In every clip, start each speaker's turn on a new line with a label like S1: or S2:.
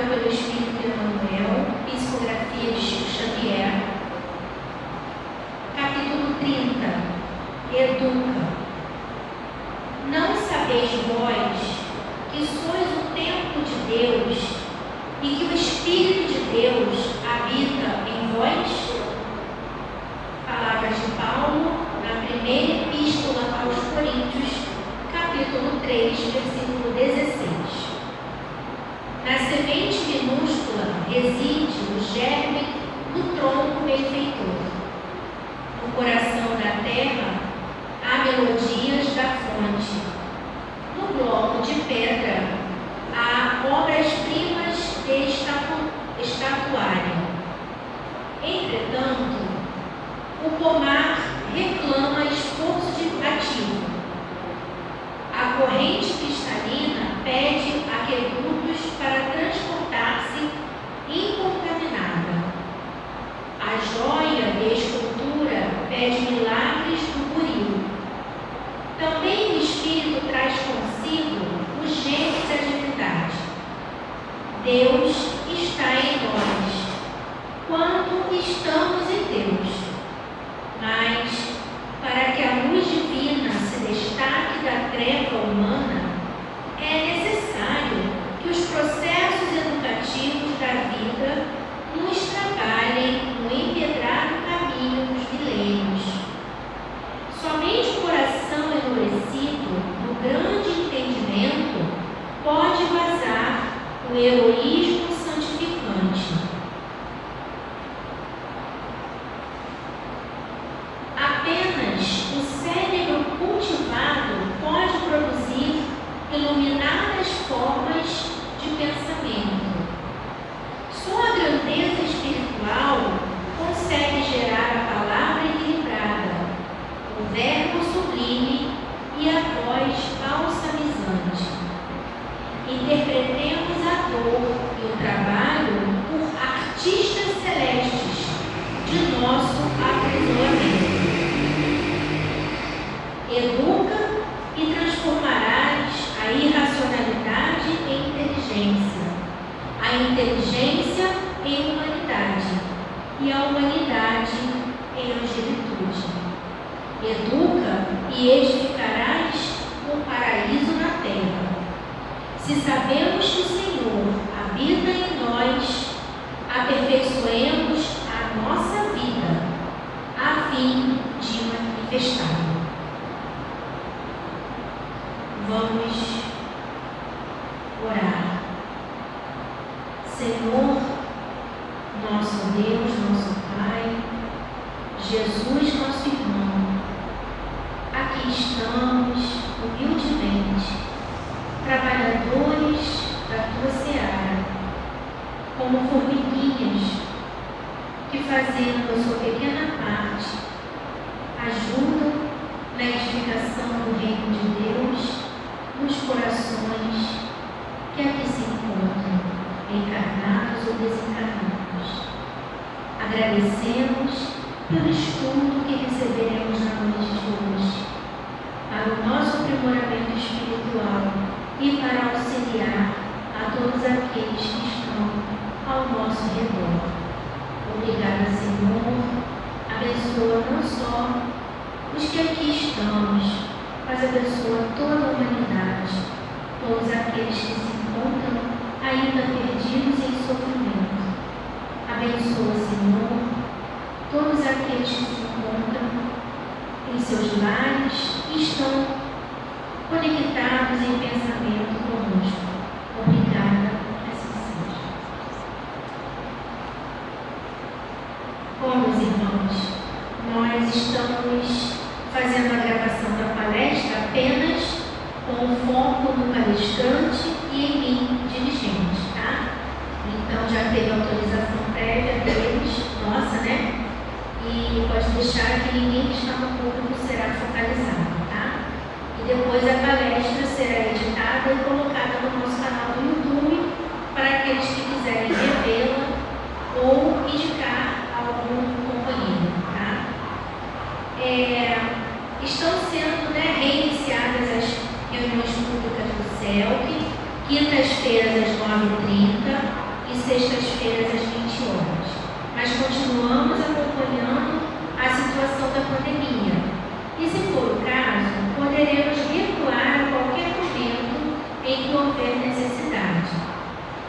S1: ditado pelo Espírito Emmanuel, psicografia de Chico Xavier. Capítulo 30. Educa. Não sabeis vós que sois o templo de Deus e que o Espírito de Deus habita em vós? Palavras de Paulo na primeira epístola aos Coríntios, capítulo 3, versículo 16. Na semente minúscula reside o germe do tronco benfeitor. No coração da terra há melodias da fonte. No bloco de pedra há obras-primas de estatuária. Entretanto, o pomar reclama esforço ativo. A corrente cristalina pede aquedutos para transportar-se incontaminada. A joia de escultura pede milagres do buril. Também o Espírito traz consigo os genes da divindade. Deus está em nós, quando estamos em Deus. Mas, para que a luz divina se destaque da treva humana, é necessário que os processos educativos da vida nos trabalhem no empedrado caminho dos milênios. Somente o coração endurecido no grande entendimento pode vazar o heroísmo santificante. Apenas o cérebro cultivado pode produzir iluminadas formas de pensamento. Só a grandeza espiritual consegue gerar a palavra equilibrada, o verbo sublime e a voz balsamizante. Interpretemos a dor e o trabalho por artistas celestes de nosso aprisionamento. Educa e transformarás a irracionalidade em inteligência, a inteligência em humanidade e a humanidade em angelitude. Educa e edificarás um paraíso na terra. Se sabemos que o Senhor habita em nós, aperfeiçoemos a nossa vida a fim de manifestá-lo. Vamos orar. Senhor, nosso Deus, nosso Pai, Jesus, nosso irmão, aqui estamos humildemente, trabalhadores da tua seara, como formiguinhas que, fazendo a sua pequena parte, ajudam na edificação do reino de Deus nos corações que aqui se encontram, encarnados ou desencarnados. Agradecemos pelo estudo que receberemos na noite de hoje, para o nosso aprimoramento espiritual e para auxiliar a todos aqueles que estão ao nosso redor. Obrigada, Senhor. Abençoa não só os que aqui estamos, mas abençoa toda a humanidade, todos aqueles que se encontram ainda perdidos em sofrimento. Abençoa, Senhor, todos aqueles que se encontram em seus lares e estão conectados em pensamento conosco. Obrigada, assim seja. Bom, meus irmãos, nós estamos fazendo a gravação da palestra apenas com o foco no palestrante e em mim, dirigente, tá? Então já teve autorização prévia deles, nossa, né? E pode deixar que ninguém que está no público será focalizado, tá? E depois a palestra será editada e colocada no nosso canal do YouTube para aqueles que quiserem revê-la ou indicar algum companheiro, tá? Estão sendo reiniciadas as reuniões públicas do CELC, quintas-feiras às 9h30, e sextas-feiras às 20 horas. Mas continuamos acompanhando a situação da pandemia. E, se for o caso, poderemos recuar a qualquer momento em que houver necessidade.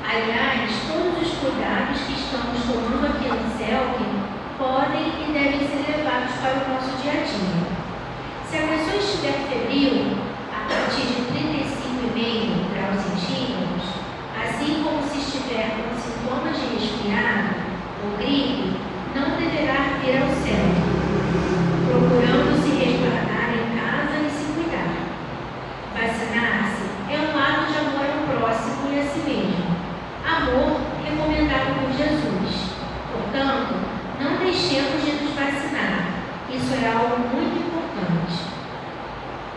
S1: Aliás, todos os cuidados que estamos tomando aqui no CELC podem e devem ser levados para o nosso dia a dia. Se a pessoa estiver febril, a partir de 35,5 graus centígrados, assim como se estiver com sintomas de resfriado ou gripe, não deverá vir ao CELC, procurando se resguardar em casa e se cuidar. Vacinar-se é um ato de amor ao próximo e a si mesmo. Amor recomendado por Jesus. Portanto, não deixemos de nos vacinar. Isso é algo muito importante.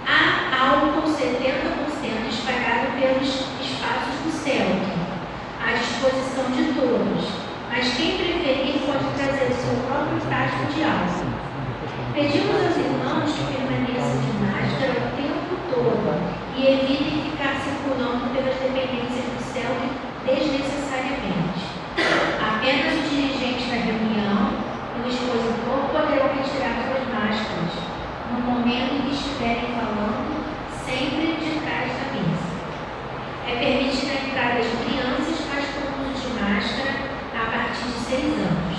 S1: Há álcool 70% espalhado pelos espaços do CELC, à disposição de todos, mas quem preferir pode trazer o seu próprio frasco de álcool. Pedimos aos irmãos que permaneçam de máscara o tempo todo e evitem ficar circulando pelas dependências do CELC desnecessariamente. Apenas os dirigentes da reunião e o expositor poderão retirar suas máscaras no momento em que estiverem falando, sempre de trás da mesa. É permitida a entrada de crianças, mas com uso de máscara a partir de 6 anos.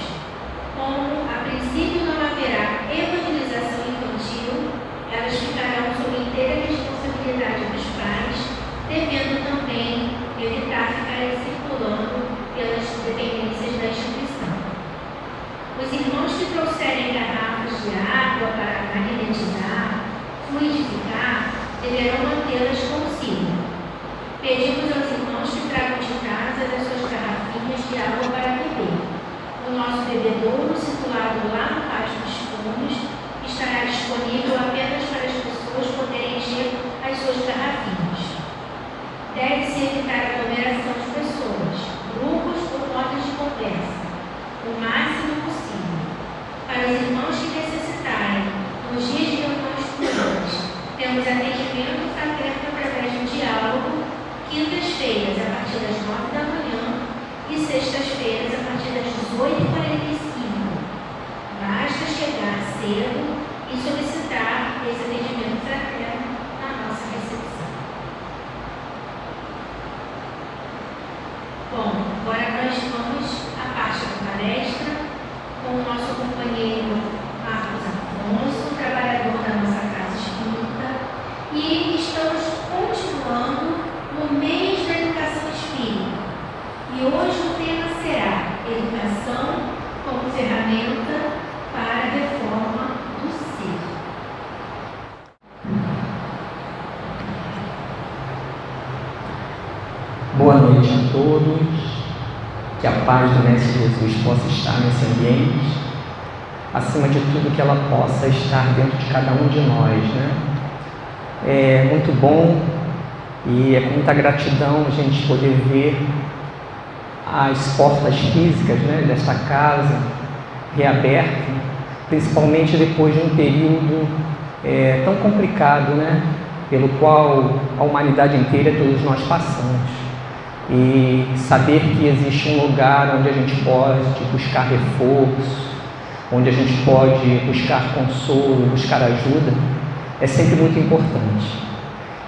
S1: Como, a princípio, não haverá evangelização infantil, elas ficarão sob inteira responsabilidade dos pais, devendo também evitar ficarem circulando pelas dependências da instituição. Os irmãos que trouxerem garrafas de água para magnetizar, fluidificar, deverão mantê-las consigo. Pedimos aos irmãos que tragam de casa as suas garrafinhas de água para beber. O nosso bebedouro, situado lá no pátio dos fundos, estará disponível apenas para as pessoas poderem encher as suas garrafinhas. Deve-se evitar a aglomeração de pessoas, grupos ou rodas de conversa, o máximo possível. Para os irmãos que necessitarem, nos dias de reuniões públicas, temos atendimento fraterno através do diálogo, quintas-feiras a partir das 9 da manhã e sextas-feiras a partir das 18h45. Basta chegar cedo e solicitar esse atendimento fraterno na nossa recepção. Bom, agora nós vamos à parte da palestra com o nosso companheiro Marcos Afonso, trabalhador da nossa Casa Espírita, e estamos continuando no mês da educação espírita. E hoje o tema será educação como ferramenta para a reforma do ser.
S2: Boa noite a todos. Que a paz do Mestre Jesus possa estar nesse ambiente. Acima de tudo, que ela possa estar dentro de cada um de nós, né? É muito bom e é com muita gratidão a gente poder ver as portas físicas, né, desta casa reaberta, principalmente depois de um período tão complicado, né, pelo qual a humanidade inteira, todos nós passamos. E saber que existe um lugar onde a gente pode buscar reforço, onde a gente pode buscar consolo, buscar ajuda, é sempre muito importante.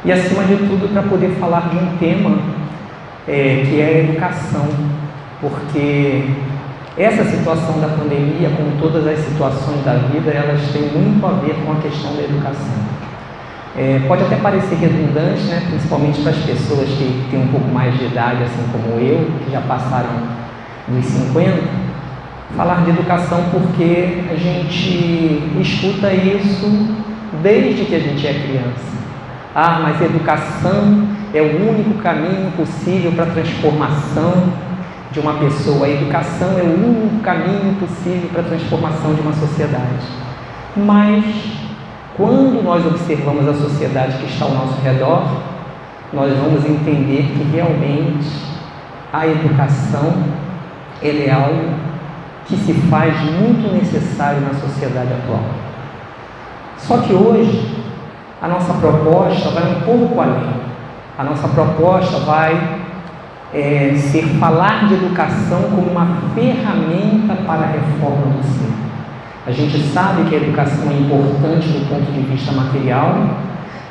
S2: E acima de tudo, para poder falar de um tema que é a educação, porque essa situação da pandemia, como todas as situações da vida, elas têm muito a ver com a questão da educação. Pode até parecer redundante, né? Principalmente para as pessoas que têm um pouco mais de idade, assim como eu, que já passaram dos 50, falar de educação, porque a gente escuta isso desde que a gente é criança. Ah, mas a educação é o único caminho possível para a transformação de uma pessoa. A educação é o único caminho possível para a transformação de uma sociedade. Mas quando nós observamos a sociedade que está ao nosso redor, nós vamos entender que realmente a educação ela é algo que se faz muito necessário na sociedade atual. Só que hoje a nossa proposta vai um pouco além. A nossa proposta vai ser falar de educação como uma ferramenta para a reforma do ser. A gente sabe que a educação é importante do ponto de vista material,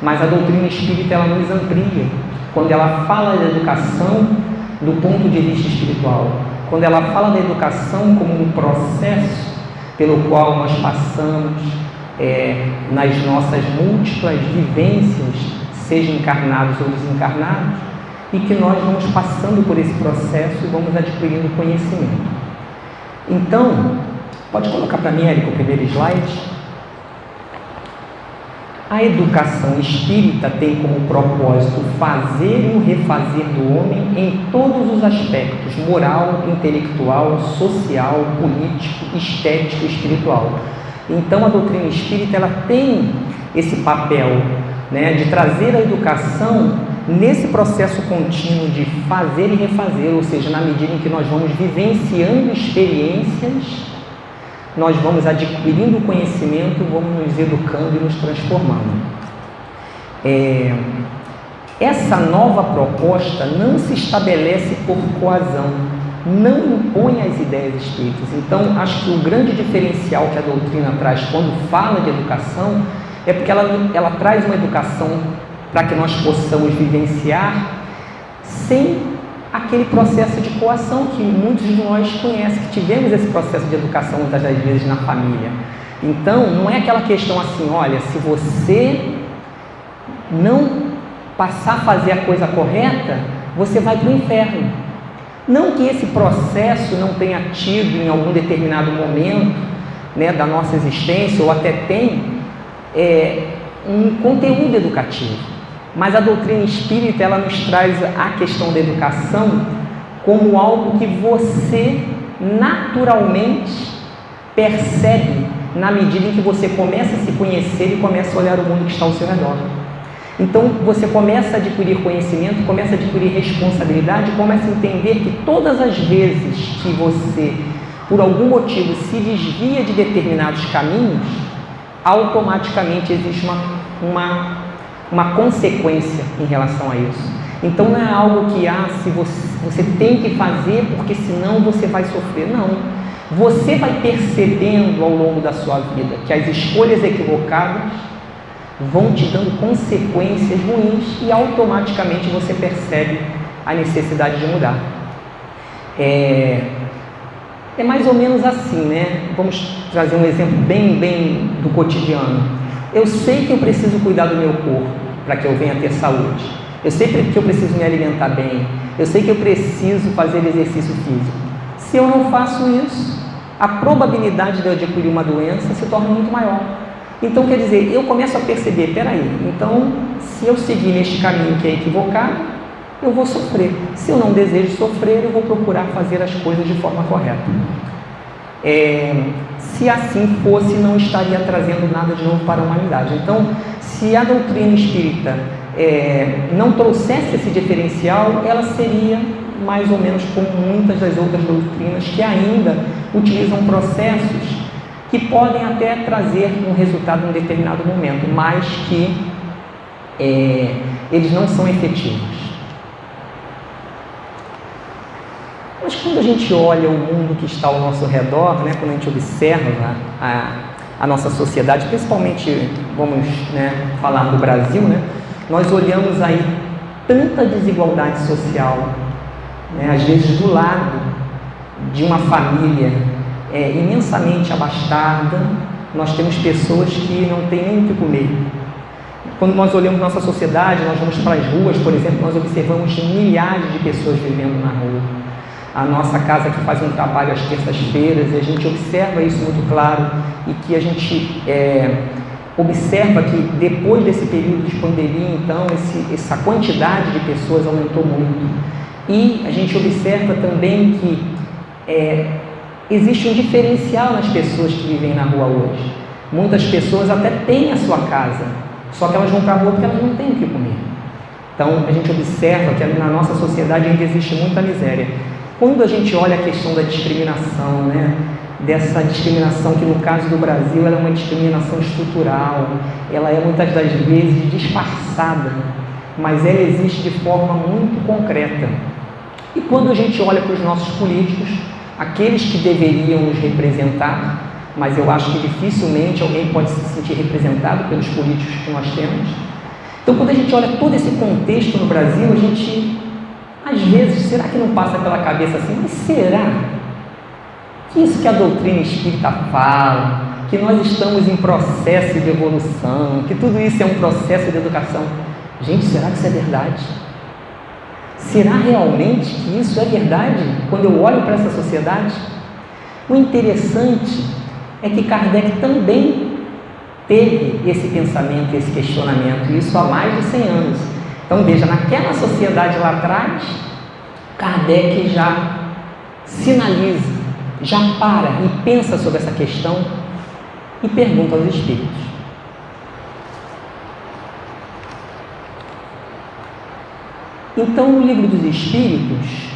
S2: mas a doutrina espírita ela nos amplia quando ela fala da educação do ponto de vista espiritual, quando ela fala da educação como um processo pelo qual nós passamos nas nossas múltiplas vivências, seja encarnados ou desencarnados, e que nós vamos passando por esse processo e vamos adquirindo conhecimento. Então, pode colocar para mim, Érico, o primeiro slide. A educação espírita tem como propósito fazer e refazer do homem em todos os aspectos, moral, intelectual, social, político, estético e espiritual. Então a doutrina espírita ela tem esse papel, né, de trazer a educação nesse processo contínuo de fazer e refazer, ou seja, na medida em que nós vamos vivenciando experiências, nós vamos adquirindo conhecimento, vamos nos educando e nos transformando. Essa nova proposta não se estabelece por coazão, não impõe as ideias espíritas. Então, acho que o grande diferencial que a doutrina traz quando fala de educação é porque ela traz uma educação para que nós possamos vivenciar sem aquele processo de coação que muitos de nós conhecem, que tivemos esse processo de educação muitas das vezes na família. Então, não é aquela questão assim, olha, se você não passar a fazer a coisa correta, você vai para o inferno. Não que esse processo não tenha tido em algum determinado momento, né, da nossa existência, ou até tem um conteúdo educativo. Mas a doutrina espírita ela nos traz a questão da educação como algo que você naturalmente percebe na medida em que você começa a se conhecer e começa a olhar o mundo que está ao seu redor. Então você começa a adquirir conhecimento, começa a adquirir responsabilidade, começa a entender que todas as vezes que você, por algum motivo, se desvia de determinados caminhos, automaticamente existe uma consequência em relação a isso. Então não é algo que se você tem que fazer porque senão você vai sofrer. Não. Você vai percebendo ao longo da sua vida que as escolhas equivocadas vão te dando consequências ruins e automaticamente você percebe a necessidade de mudar. É mais ou menos assim, né? Vamos trazer um exemplo bem do cotidiano. Eu sei que eu preciso cuidar do meu corpo para que eu venha ter saúde. Eu sei que eu preciso me alimentar bem. Eu sei que eu preciso fazer exercício físico. Se eu não faço isso, a probabilidade de eu adquirir uma doença se torna muito maior. Então, quer dizer, eu começo a perceber, peraí, então, se eu seguir neste caminho que é equivocado, eu vou sofrer. Se eu não desejo sofrer, eu vou procurar fazer as coisas de forma correta. Se assim fosse, não estaria trazendo nada de novo para a humanidade. Então, se a doutrina espírita não trouxesse esse diferencial, ela seria mais ou menos como muitas das outras doutrinas que ainda utilizam processos que podem até trazer um resultado em um determinado momento, mas que eles não são efetivos. Mas quando a gente olha o mundo que está ao nosso redor, né, quando a gente observa a nossa sociedade, principalmente, vamos falar do Brasil, né, nós olhamos aí tanta desigualdade social, né, às vezes do lado de uma família imensamente abastada, nós temos pessoas que não têm nem o que comer. Quando nós olhamos nossa sociedade, nós vamos para as ruas, por exemplo, nós observamos milhares de pessoas vivendo na rua. A nossa casa que faz um trabalho às terças-feiras, e a gente observa isso muito claro, e que a gente observa que depois desse período de pandemia, então, essa quantidade de pessoas aumentou muito. E a gente observa também que existe um diferencial nas pessoas que vivem na rua hoje. Muitas pessoas até têm a sua casa, só que elas vão para a rua porque elas não têm o que comer. Então, a gente observa que na nossa sociedade ainda existe muita miséria. Quando a gente olha a questão da discriminação, né, dessa discriminação que no caso do Brasil ela é uma discriminação estrutural, ela é muitas das vezes disfarçada, mas ela existe de forma muito concreta. E quando a gente olha para os nossos políticos, aqueles que deveriam nos representar, mas eu acho que dificilmente alguém pode se sentir representado pelos políticos que nós temos. Então, quando a gente olha todo esse contexto no Brasil, a gente, às vezes, será que não passa pela cabeça assim, mas será que isso que a doutrina espírita fala, que nós estamos em processo de evolução, que tudo isso é um processo de educação? Gente, será que isso é verdade? Será realmente que isso é verdade quando eu olho para essa sociedade? O interessante é que Kardec também teve esse pensamento, esse questionamento, e isso há mais de 100 anos. Então veja, naquela sociedade lá atrás, Kardec já sinaliza, já para e pensa sobre essa questão e pergunta aos espíritos. Então, no Livro dos Espíritos,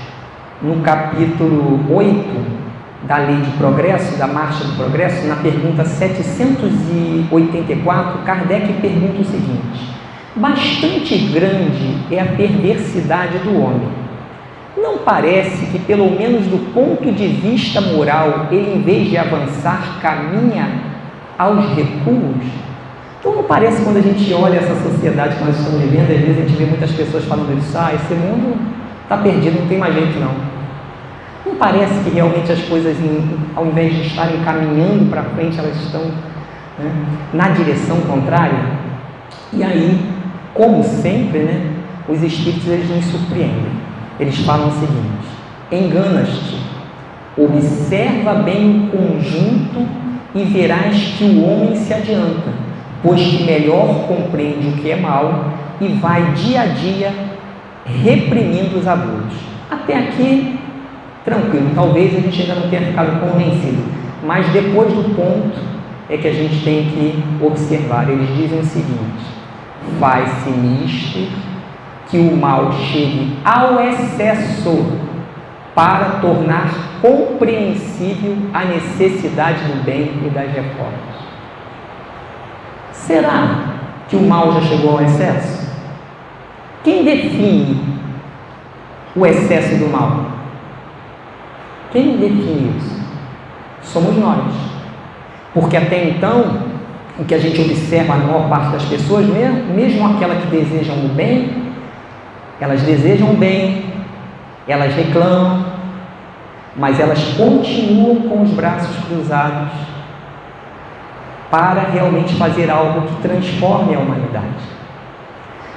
S2: no capítulo 8 da Lei de Progresso, da Marcha do Progresso, na pergunta 784, Kardec pergunta o seguinte: bastante grande é a perversidade do homem. Não parece que, pelo menos do ponto de vista moral, ele, em vez de avançar, caminha aos recuos? Então, não parece, quando a gente olha essa sociedade que nós estamos vivendo, às vezes a gente vê muitas pessoas falando isso, esse mundo está perdido, não tem mais jeito não. Não parece que realmente as coisas, ao invés de estarem caminhando para frente, elas estão, né, na direção contrária? E aí, como sempre, os espíritos, eles nos surpreendem. Eles falam o seguinte: engana-te, observa bem o conjunto e verás que o homem se adianta, pois que melhor compreende o que é mal e vai dia a dia reprimindo os abusos. Até aqui, tranquilo, talvez a gente ainda não tenha ficado convencido, mas depois do ponto é que a gente tem que observar. Eles dizem o seguinte: faz-se mister que o mal chegue ao excesso para tornar compreensível a necessidade do bem e das reformas. Será que o mal já chegou ao excesso? Quem define o excesso do mal? Quem define isso? Somos nós. Porque até então, o que a gente observa na maior parte das pessoas, mesmo aquelas que desejam o bem, elas desejam o bem, elas reclamam, mas elas continuam com os braços cruzados para realmente fazer algo que transforme a humanidade.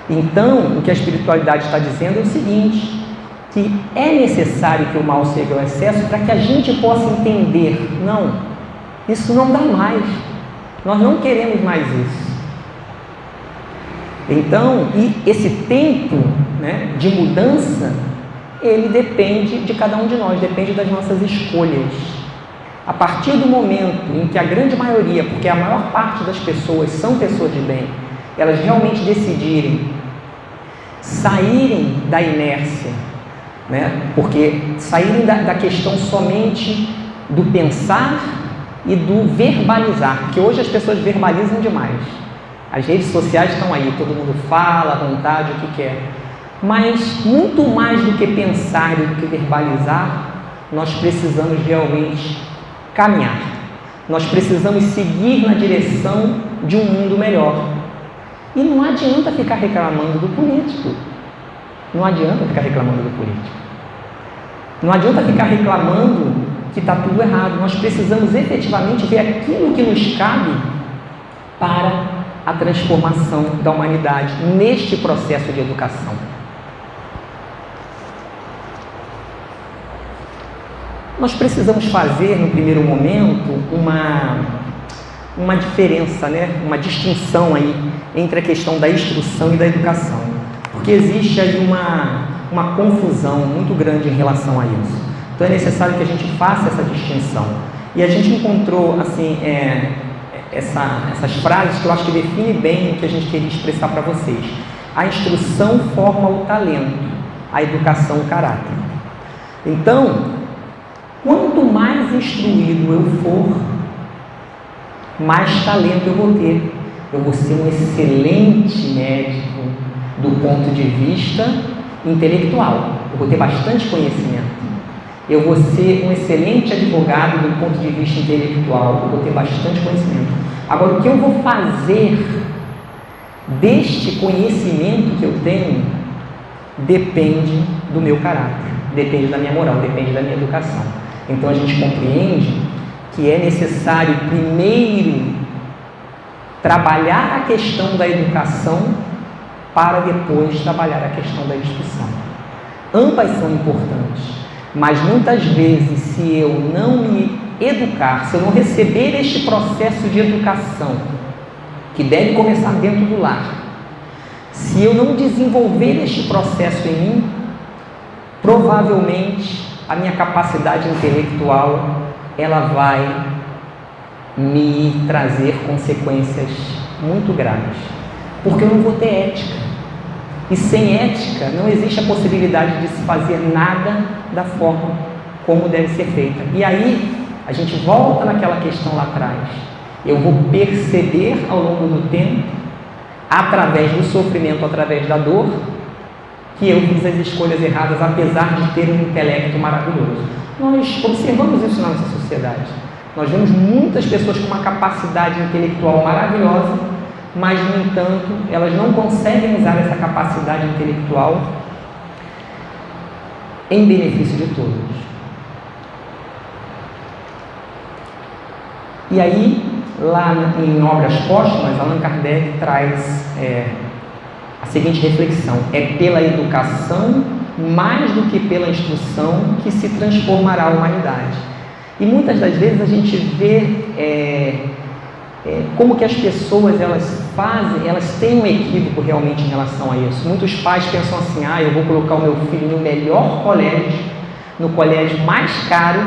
S2: Então, o que a espiritualidade está dizendo é o seguinte: que é necessário que o mal chegue ao excesso para que a gente possa entender, não, isso não dá mais, nós não queremos mais isso. Então, e esse tempo, de mudança, ele depende de cada um de nós, depende das nossas escolhas. A partir do momento em que a grande maioria, porque a maior parte das pessoas são pessoas de bem, elas realmente decidirem saírem da inércia, porque saírem da questão somente do pensar e do verbalizar, porque hoje as pessoas verbalizam demais. As redes sociais estão aí, todo mundo fala à vontade o que quer, mas muito mais do que pensar e do que verbalizar, nós precisamos realmente caminhar. Nós precisamos seguir na direção de um mundo melhor. E não adianta ficar reclamando do político. Não adianta ficar reclamando do político. Não adianta ficar reclamando que está tudo errado. Nós precisamos efetivamente ver aquilo que nos cabe para a transformação da humanidade neste processo de educação. Nós precisamos fazer, no primeiro momento, uma diferença, uma distinção aí entre a questão da instrução e da educação, porque existe aí uma confusão muito grande em relação a isso. Então é necessário que a gente faça essa distinção. E a gente encontrou essas frases que eu acho que definem bem o que a gente queria expressar para vocês. A instrução forma o talento, a educação o caráter. Então, quanto mais instruído eu for, mais talento eu vou ter. Eu vou ser um excelente médico do ponto de vista intelectual. eu vou ter bastante conhecimento. Eu vou ser um excelente advogado do ponto de vista intelectual, eu vou ter bastante conhecimento. Agora, o que eu vou fazer deste conhecimento que eu tenho depende do meu caráter, depende da minha moral, depende da minha educação. Então a gente compreende que é necessário primeiro trabalhar a questão da educação para depois trabalhar a questão da instrução. Ambas são importantes, mas muitas vezes, se eu não me educar, se eu não receber este processo de educação, que deve começar dentro do lar, se eu não desenvolver este processo em mim, provavelmente a minha capacidade intelectual ela vai me trazer consequências muito graves, porque eu não vou ter ética. E sem ética não existe a possibilidade de se fazer nada da forma como deve ser feita. E aí a gente volta naquela questão lá atrás. Eu vou perceber ao longo do tempo, através do sofrimento, através da dor, que eu fiz as escolhas erradas, apesar de ter um intelecto maravilhoso. Nós observamos isso na nossa sociedade. Nós vemos muitas pessoas com uma capacidade intelectual maravilhosa, mas, no entanto, elas não conseguem usar essa capacidade intelectual em benefício de todos. E aí, lá em Obras Póstumas, Allan Kardec traz a seguinte reflexão: é pela educação, mais do que pela instrução, que se transformará a humanidade. E muitas das vezes a gente vê como que as pessoas elas têm um equívoco realmente em relação a isso. Muitos pais pensam assim: eu vou colocar o meu filho no melhor colégio, no colégio mais caro,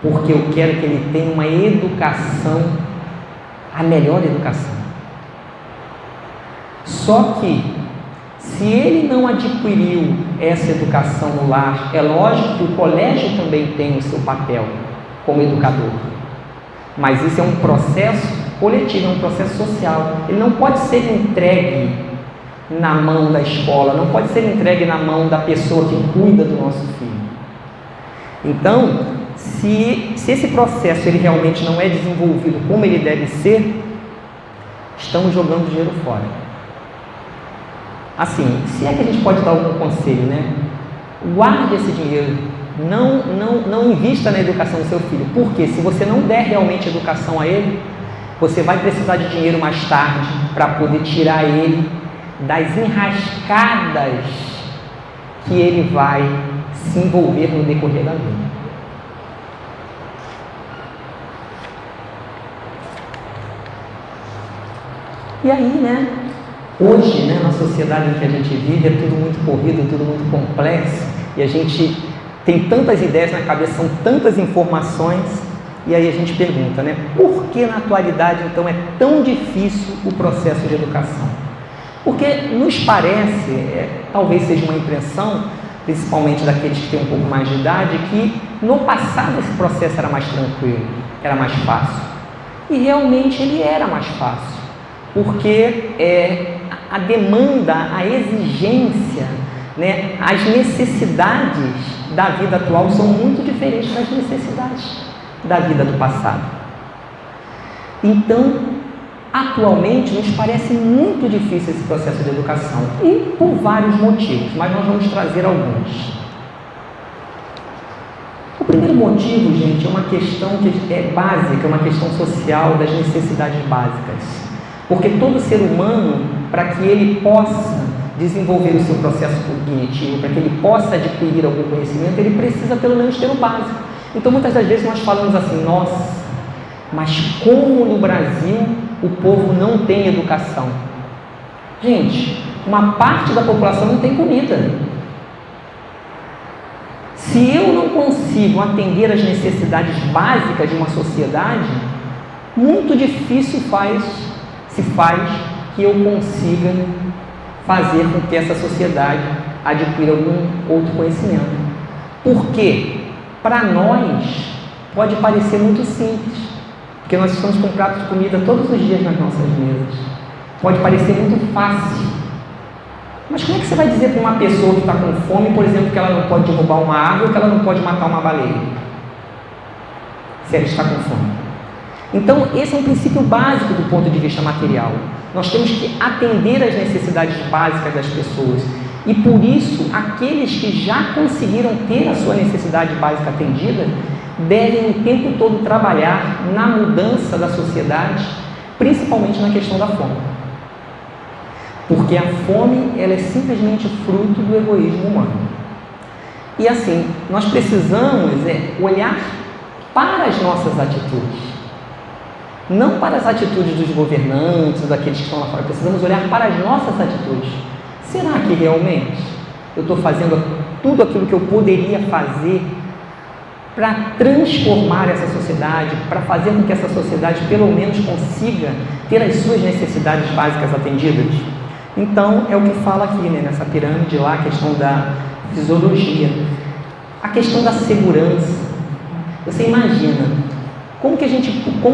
S2: porque eu quero que ele tenha uma educação, a melhor educação. Só que, se ele não adquiriu essa educação no lar, é lógico que o colégio também tem o seu papel como educador. Mas isso é um processo coletivo, é um processo social. Ele não pode ser entregue na mão da escola, não pode ser entregue na mão da pessoa que cuida do nosso filho. Então, se esse processo ele realmente não é desenvolvido como ele deve ser, estamos jogando dinheiro fora. Assim, se é que a gente pode dar algum conselho, né? Guarde esse dinheiro. Não invista na educação do seu filho, porque se você não der realmente educação a ele, você vai precisar de dinheiro mais tarde para poder tirar ele das enrascadas que ele vai se envolver no decorrer da vida. E aí, hoje, na sociedade em que a gente vive, é tudo muito corrido, tudo muito complexo, e a gente tem tantas ideias na cabeça, são tantas informações, e aí a gente pergunta, por que na atualidade, então, é tão difícil o processo de educação? Porque nos parece, talvez seja uma impressão, principalmente daqueles que têm um pouco mais de idade, que no passado esse processo era mais tranquilo, era mais fácil. E realmente ele era mais fácil, porque a demanda, a exigência, as necessidades da vida atual são muito diferentes das necessidades da vida do passado. Então, atualmente, nos parece muito difícil esse processo de educação, e por vários motivos, mas nós vamos trazer alguns. O primeiro motivo, gente, é uma questão que é básica, é uma questão social das necessidades básicas. Porque todo ser humano, para que ele possa desenvolver o seu processo cognitivo, para que ele possa adquirir algum conhecimento, ele precisa pelo menos ter o básico. Então, muitas das vezes nós falamos assim: nossa, mas como no Brasil o povo não tem educação? Gente, uma parte da população não tem comida. Se eu não consigo atender às necessidades básicas de uma sociedade, muito difícil se faz que eu consiga fazer com que essa sociedade adquira algum outro conhecimento. Porque, para nós, pode parecer muito simples, porque nós estamos com pratos de comida todos os dias nas nossas mesas. Pode parecer muito fácil. Mas como é que você vai dizer para uma pessoa que está com fome, por exemplo, que ela não pode derrubar uma árvore ou que ela não pode matar uma baleia? Se ela está com fome. Então, esse é um princípio básico do ponto de vista material. Nós temos que atender às necessidades básicas das pessoas. E por isso, aqueles que já conseguiram ter a sua necessidade básica atendida, devem o tempo todo trabalhar na mudança da sociedade, principalmente na questão da fome. Porque a fome, ela é simplesmente fruto do egoísmo humano. E assim, nós precisamos olhar para as nossas atitudes. Não para as atitudes dos governantes, daqueles que estão lá fora. Precisamos olhar para as nossas atitudes. Será que realmente eu estou fazendo tudo aquilo que eu poderia fazer para transformar essa sociedade, para fazer com que essa sociedade pelo menos consiga ter as suas necessidades básicas atendidas? Então, é o que fala aqui, né, nessa pirâmide lá, a questão da fisiologia, a questão da segurança. Você imagina, como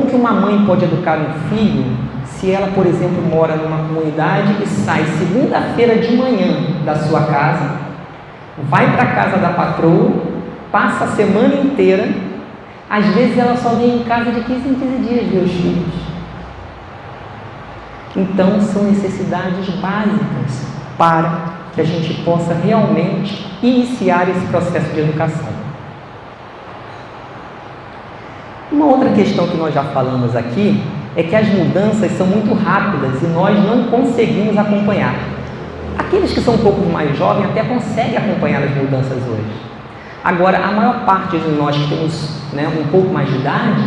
S2: que uma mãe pode educar um filho se ela, por exemplo, mora numa comunidade e sai segunda-feira de manhã da sua casa, vai para a casa da patroa, passa a semana inteira, às vezes ela só vem em casa de 15 em 15 dias ver os filhos. Então, são necessidades básicas para que a gente possa realmente iniciar esse processo de educação. Uma outra questão que nós já falamos aqui é que as mudanças são muito rápidas e nós não conseguimos acompanhar. Aqueles que são um pouco mais jovens até conseguem acompanhar as mudanças hoje. Agora, a maior parte de nós que temos um pouco mais de idade,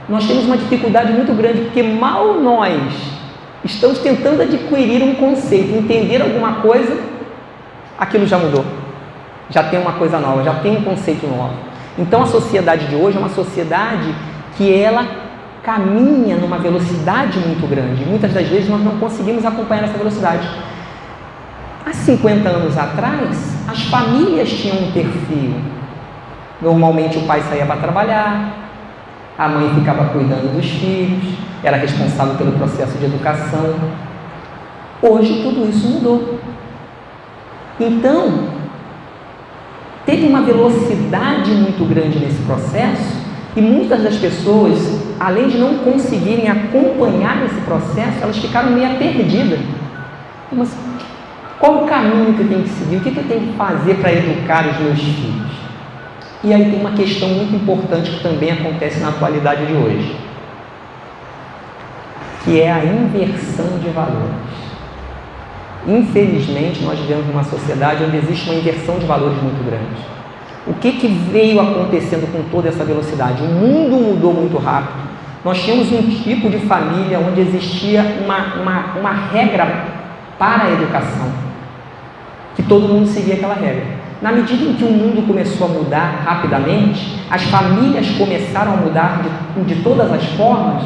S2: nós temos uma dificuldade muito grande, porque mal nós estamos tentando adquirir um conceito, entender alguma coisa, aquilo já mudou. Já tem uma coisa nova, já tem um conceito novo. Então, a sociedade de hoje é uma sociedade que ela caminha numa velocidade muito grande. Muitas das vezes nós não conseguimos acompanhar essa velocidade. Há 50 anos atrás, as famílias tinham um perfil. Normalmente o pai saía para trabalhar, a mãe ficava cuidando dos filhos, era responsável pelo processo de educação. Hoje tudo isso mudou. Então, teve uma velocidade muito grande nesse processo e muitas das pessoas, além de não conseguirem acompanhar esse processo, elas ficaram meio perdidas. Mas qual o caminho que eu tenho que seguir? O que eu tenho que fazer para educar os meus filhos? E aí tem uma questão muito importante que também acontece na atualidade de hoje, que é a inversão de valores. Infelizmente, nós vivemos numa sociedade onde existe uma inversão de valores muito grande. O que veio acontecendo com toda essa velocidade? O mundo mudou muito rápido. Nós tínhamos um tipo de família onde existia uma regra para a educação, que todo mundo seguia aquela regra. Na medida em que o mundo começou a mudar rapidamente, as famílias começaram a mudar de todas as formas,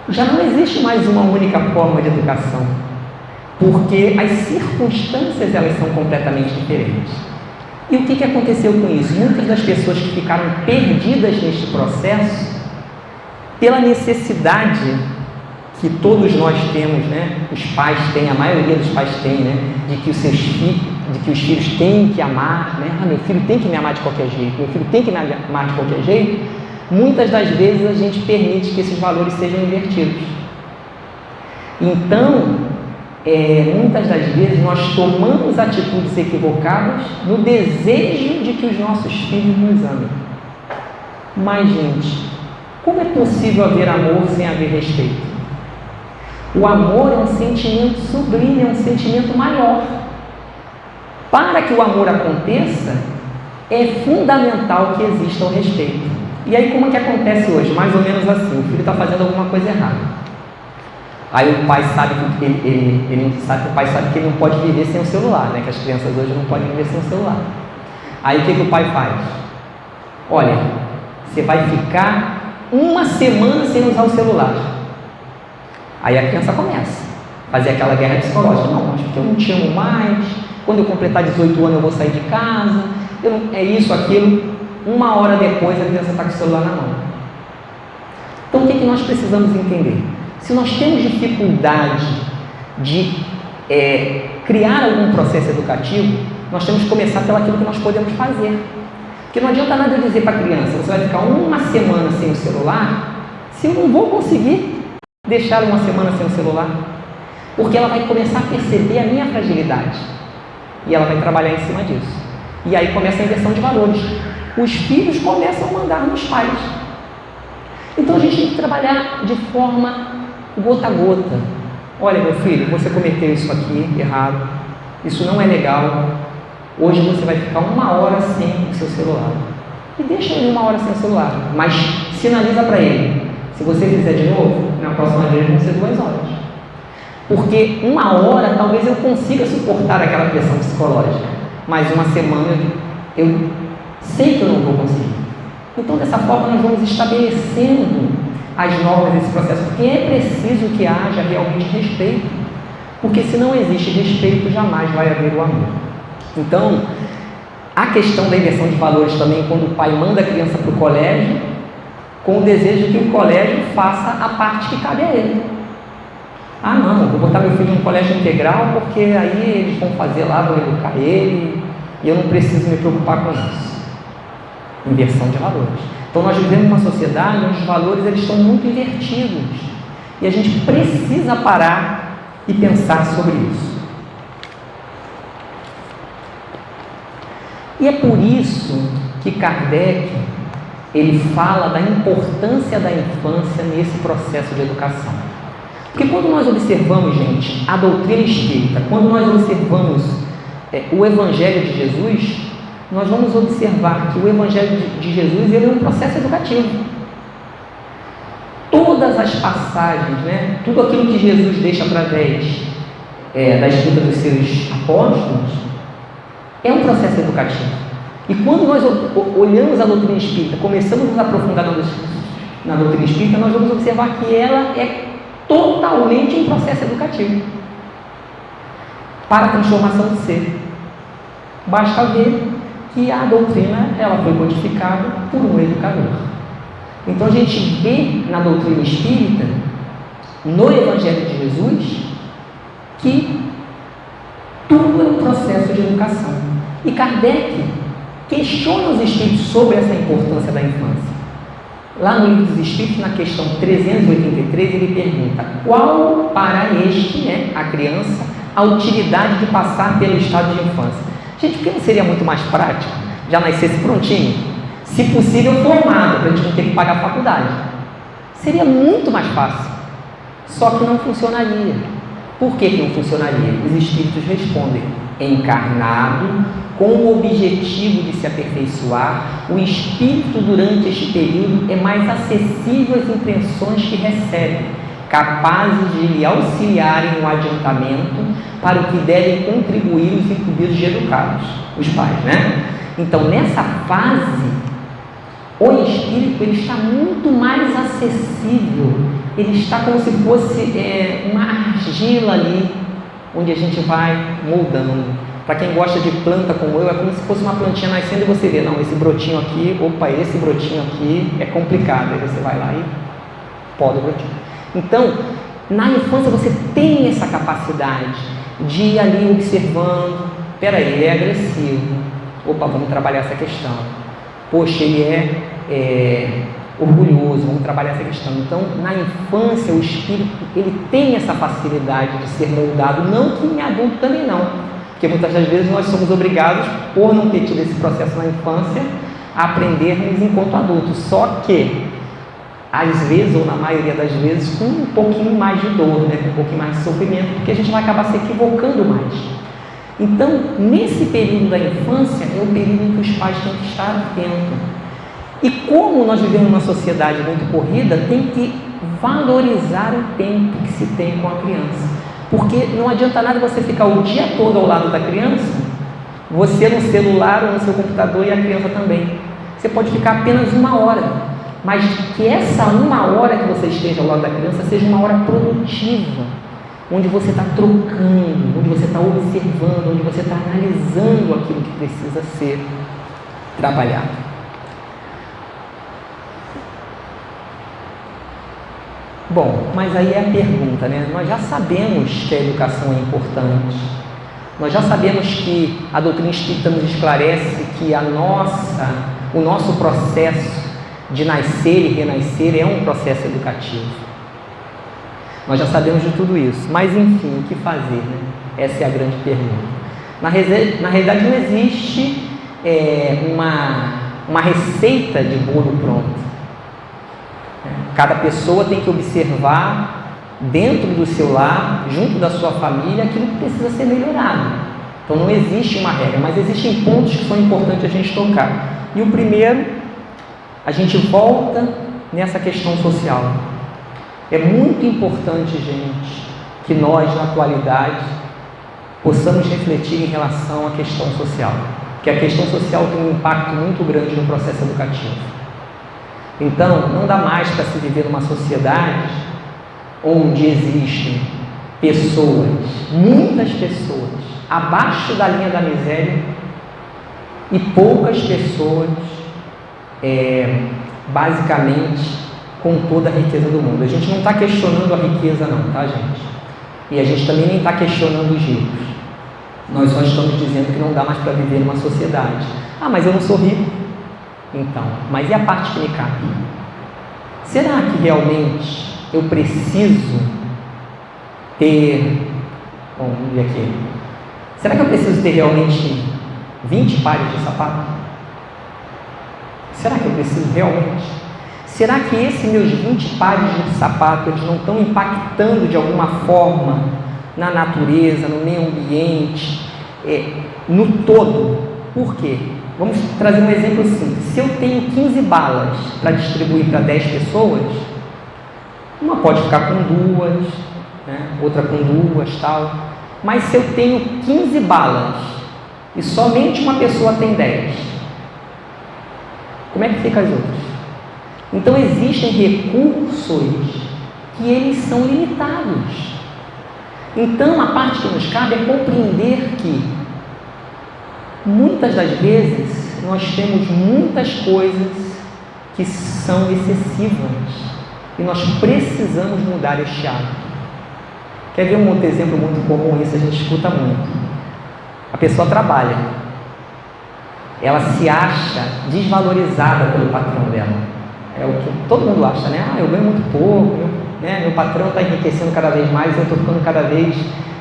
S2: já não existe mais uma única forma de educação, porque as circunstâncias elas são completamente diferentes. E o que aconteceu com isso? Muitas das pessoas que ficaram perdidas neste processo, pela necessidade que todos nós temos, os pais têm, a maioria dos pais tem, de que os filhos têm que amar, meu filho tem que me amar de qualquer jeito, meu filho tem que me amar de qualquer jeito. Muitas das vezes a gente permite que esses valores sejam invertidos. Então, muitas das vezes nós tomamos atitudes equivocadas no desejo de que os nossos filhos nos amem. Mas, gente, como é possível haver amor sem haver respeito? O amor é um sentimento sublime, é um sentimento maior. Para que o amor aconteça, é fundamental que exista o respeito. E aí como é que acontece hoje? Mais ou menos assim, o filho está fazendo alguma coisa errada. Aí o pai sabe que o pai sabe que ele não pode viver sem o celular, que as crianças hoje não podem viver sem o celular. Aí o que o pai faz? Olha, você vai ficar uma semana sem usar o celular. Aí a criança começa a fazer aquela guerra psicológica. Não, mas porque eu não te amo mais, quando eu completar 18 anos eu vou sair de casa, é isso, aquilo. Uma hora depois a criança está com o celular na mão. Então o que nós precisamos entender? Se nós temos dificuldade de criar algum processo educativo, nós temos que começar pelo aquilo que nós podemos fazer. Porque não adianta nada eu dizer para a criança, você vai ficar uma semana sem o celular, se eu não vou conseguir deixar uma semana sem o celular. Porque ela vai começar a perceber a minha fragilidade. E ela vai trabalhar em cima disso. E aí começa a inversão de valores. Os filhos começam a mandar nos pais. Então a gente tem que trabalhar de forma gota a gota. Olha, meu filho, você cometeu isso aqui errado. Isso não é legal. Hoje você vai ficar 1 hora sem o seu celular. E deixa ele 1 hora sem o celular. Mas sinaliza para ele. Se você fizer de novo, na próxima vez vão ser 2 horas. Porque 1 hora talvez eu consiga suportar aquela pressão psicológica. Mas 1 semana eu sei que eu não vou conseguir. Então dessa forma nós vamos estabelecendo as normas desse processo. Porque é preciso que haja realmente respeito. Porque se não existe respeito, jamais vai haver o amor. Então, a questão da inversão de valores também, quando o pai manda a criança para o colégio, com o desejo que o colégio faça a parte que cabe a ele. Ah, não, vou botar meu filho em um colégio integral porque aí eles vão fazer lá, vão educar ele e eu não preciso me preocupar com isso. Inversão de valores. Então, nós vivemos uma sociedade onde os valores eles estão muito invertidos e a gente precisa parar e pensar sobre isso. E é por isso que Kardec ele fala da importância da infância nesse processo de educação. Porque quando nós observamos, gente, a doutrina espírita, quando nós observamos o Evangelho de Jesus, nós vamos observar que o Evangelho de Jesus ele é um processo educativo. Todas as passagens, né, tudo aquilo que Jesus deixa através da escrita dos seus apóstolos, é um processo educativo. E quando nós olhamos a doutrina espírita, começamos a nos aprofundar na doutrina espírita, nós vamos observar que ela é totalmente um processo educativo para a transformação do ser. Basta ver que a doutrina ela foi codificada por um educador. Então a gente vê na doutrina espírita, no Evangelho de Jesus, que tudo é um processo de educação. E Kardec questiona os espíritos sobre essa importância da infância. Lá no Livro dos Espíritos, na questão 383, ele pergunta: qual para este, a criança, a utilidade de passar pelo estado de infância? Gente, por que não seria muito mais prático já nascesse prontinho? Se possível, formado, para a gente não ter que pagar a faculdade. Seria muito mais fácil. Só que não funcionaria. Por que não funcionaria? Os espíritos respondem: encarnado, com o objetivo de se aperfeiçoar, o espírito durante este período é mais acessível às impressões que recebe, capazes de lhe auxiliarem no adiantamento para o que devem contribuir os incumbidos de educados, os pais, né? Então, nessa fase, o espírito ele está muito mais acessível, ele está como se fosse uma argila ali, onde a gente vai moldando. Para quem gosta de planta como eu, é como se fosse uma plantinha nascendo e você vê, não, esse brotinho aqui, esse brotinho aqui é complicado. Aí você vai lá e poda o brotinho. Então, na infância você tem essa capacidade de ir ali observando, peraí, ele é agressivo, vamos trabalhar essa questão. Poxa, ele é orgulhoso, vamos trabalhar essa questão. Então, na infância, o espírito ele tem essa facilidade de ser moldado, não que em adulto também não. Porque muitas das vezes nós somos obrigados, por não ter tido esse processo na infância, a aprendermos enquanto adultos. Só que, às vezes, ou na maioria das vezes, com um pouquinho mais de dor, com um pouquinho mais de sofrimento, porque a gente vai acabar se equivocando mais. Então, nesse período da infância, é o período em que os pais têm que estar atentos. E como nós vivemos numa sociedade muito corrida, tem que valorizar o tempo que se tem com a criança. Porque não adianta nada você ficar o dia todo ao lado da criança, você no celular ou no seu computador e a criança também. Você pode ficar apenas 1 hora, mas que essa 1 hora que você esteja ao lado da criança seja uma hora produtiva, onde você está trocando, onde você está observando, onde você está analisando aquilo que precisa ser trabalhado. Bom, mas aí é a pergunta, né? Nós já sabemos que a educação é importante. Nós já sabemos que a doutrina espírita nos esclarece que o nosso processo de nascer e renascer é um processo educativo. Nós já sabemos de tudo isso. Mas, enfim, o que fazer, né? Essa é a grande pergunta. Na realidade, não existe uma receita de bolo pronto. Cada pessoa tem que observar dentro do seu lar, junto da sua família, aquilo que precisa ser melhorado. Então não existe uma regra, mas existem pontos que são importantes a gente tocar. E o primeiro, a gente volta nessa questão social. É muito importante, gente, que nós, na atualidade, possamos refletir em relação à questão social. Porque a questão social tem um impacto muito grande no processo educativo. Então, não dá mais para se viver numa sociedade onde existem pessoas, muitas pessoas, abaixo da linha da miséria e poucas pessoas, basicamente, com toda a riqueza do mundo. A gente não está questionando a riqueza não, tá, gente? E a gente também nem está questionando os ricos. Nós só estamos dizendo que não dá mais para viver numa sociedade. Ah, mas eu não sou rico. Então, mas e a parte que me cabe? Será que realmente eu preciso ter... Bom, vamos ver aqui. Será que eu preciso ter realmente 20 pares de sapato? Será que eu preciso realmente? Será que esses meus 20 pares de sapato eles não estão impactando de alguma forma na natureza, no meio ambiente, no todo? Por quê? Vamos trazer um exemplo simples. Se eu tenho 15 balas para distribuir para 10 pessoas, uma pode ficar com 2, né? Outra com 2, tal. Mas se eu tenho 15 balas e somente uma pessoa tem 10, como é que fica as outras? Então existem recursos que eles são limitados. Então a parte que nos cabe é compreender que muitas das vezes nós temos muitas coisas que são excessivas e nós precisamos mudar este hábito. Quer ver um outro exemplo muito comum? Isso a gente escuta muito. A pessoa trabalha, ela se acha desvalorizada pelo patrão dela. É o que todo mundo acha, né? Ah, eu ganho muito pouco, meu patrão está enriquecendo cada vez mais e eu estou ficando cada vez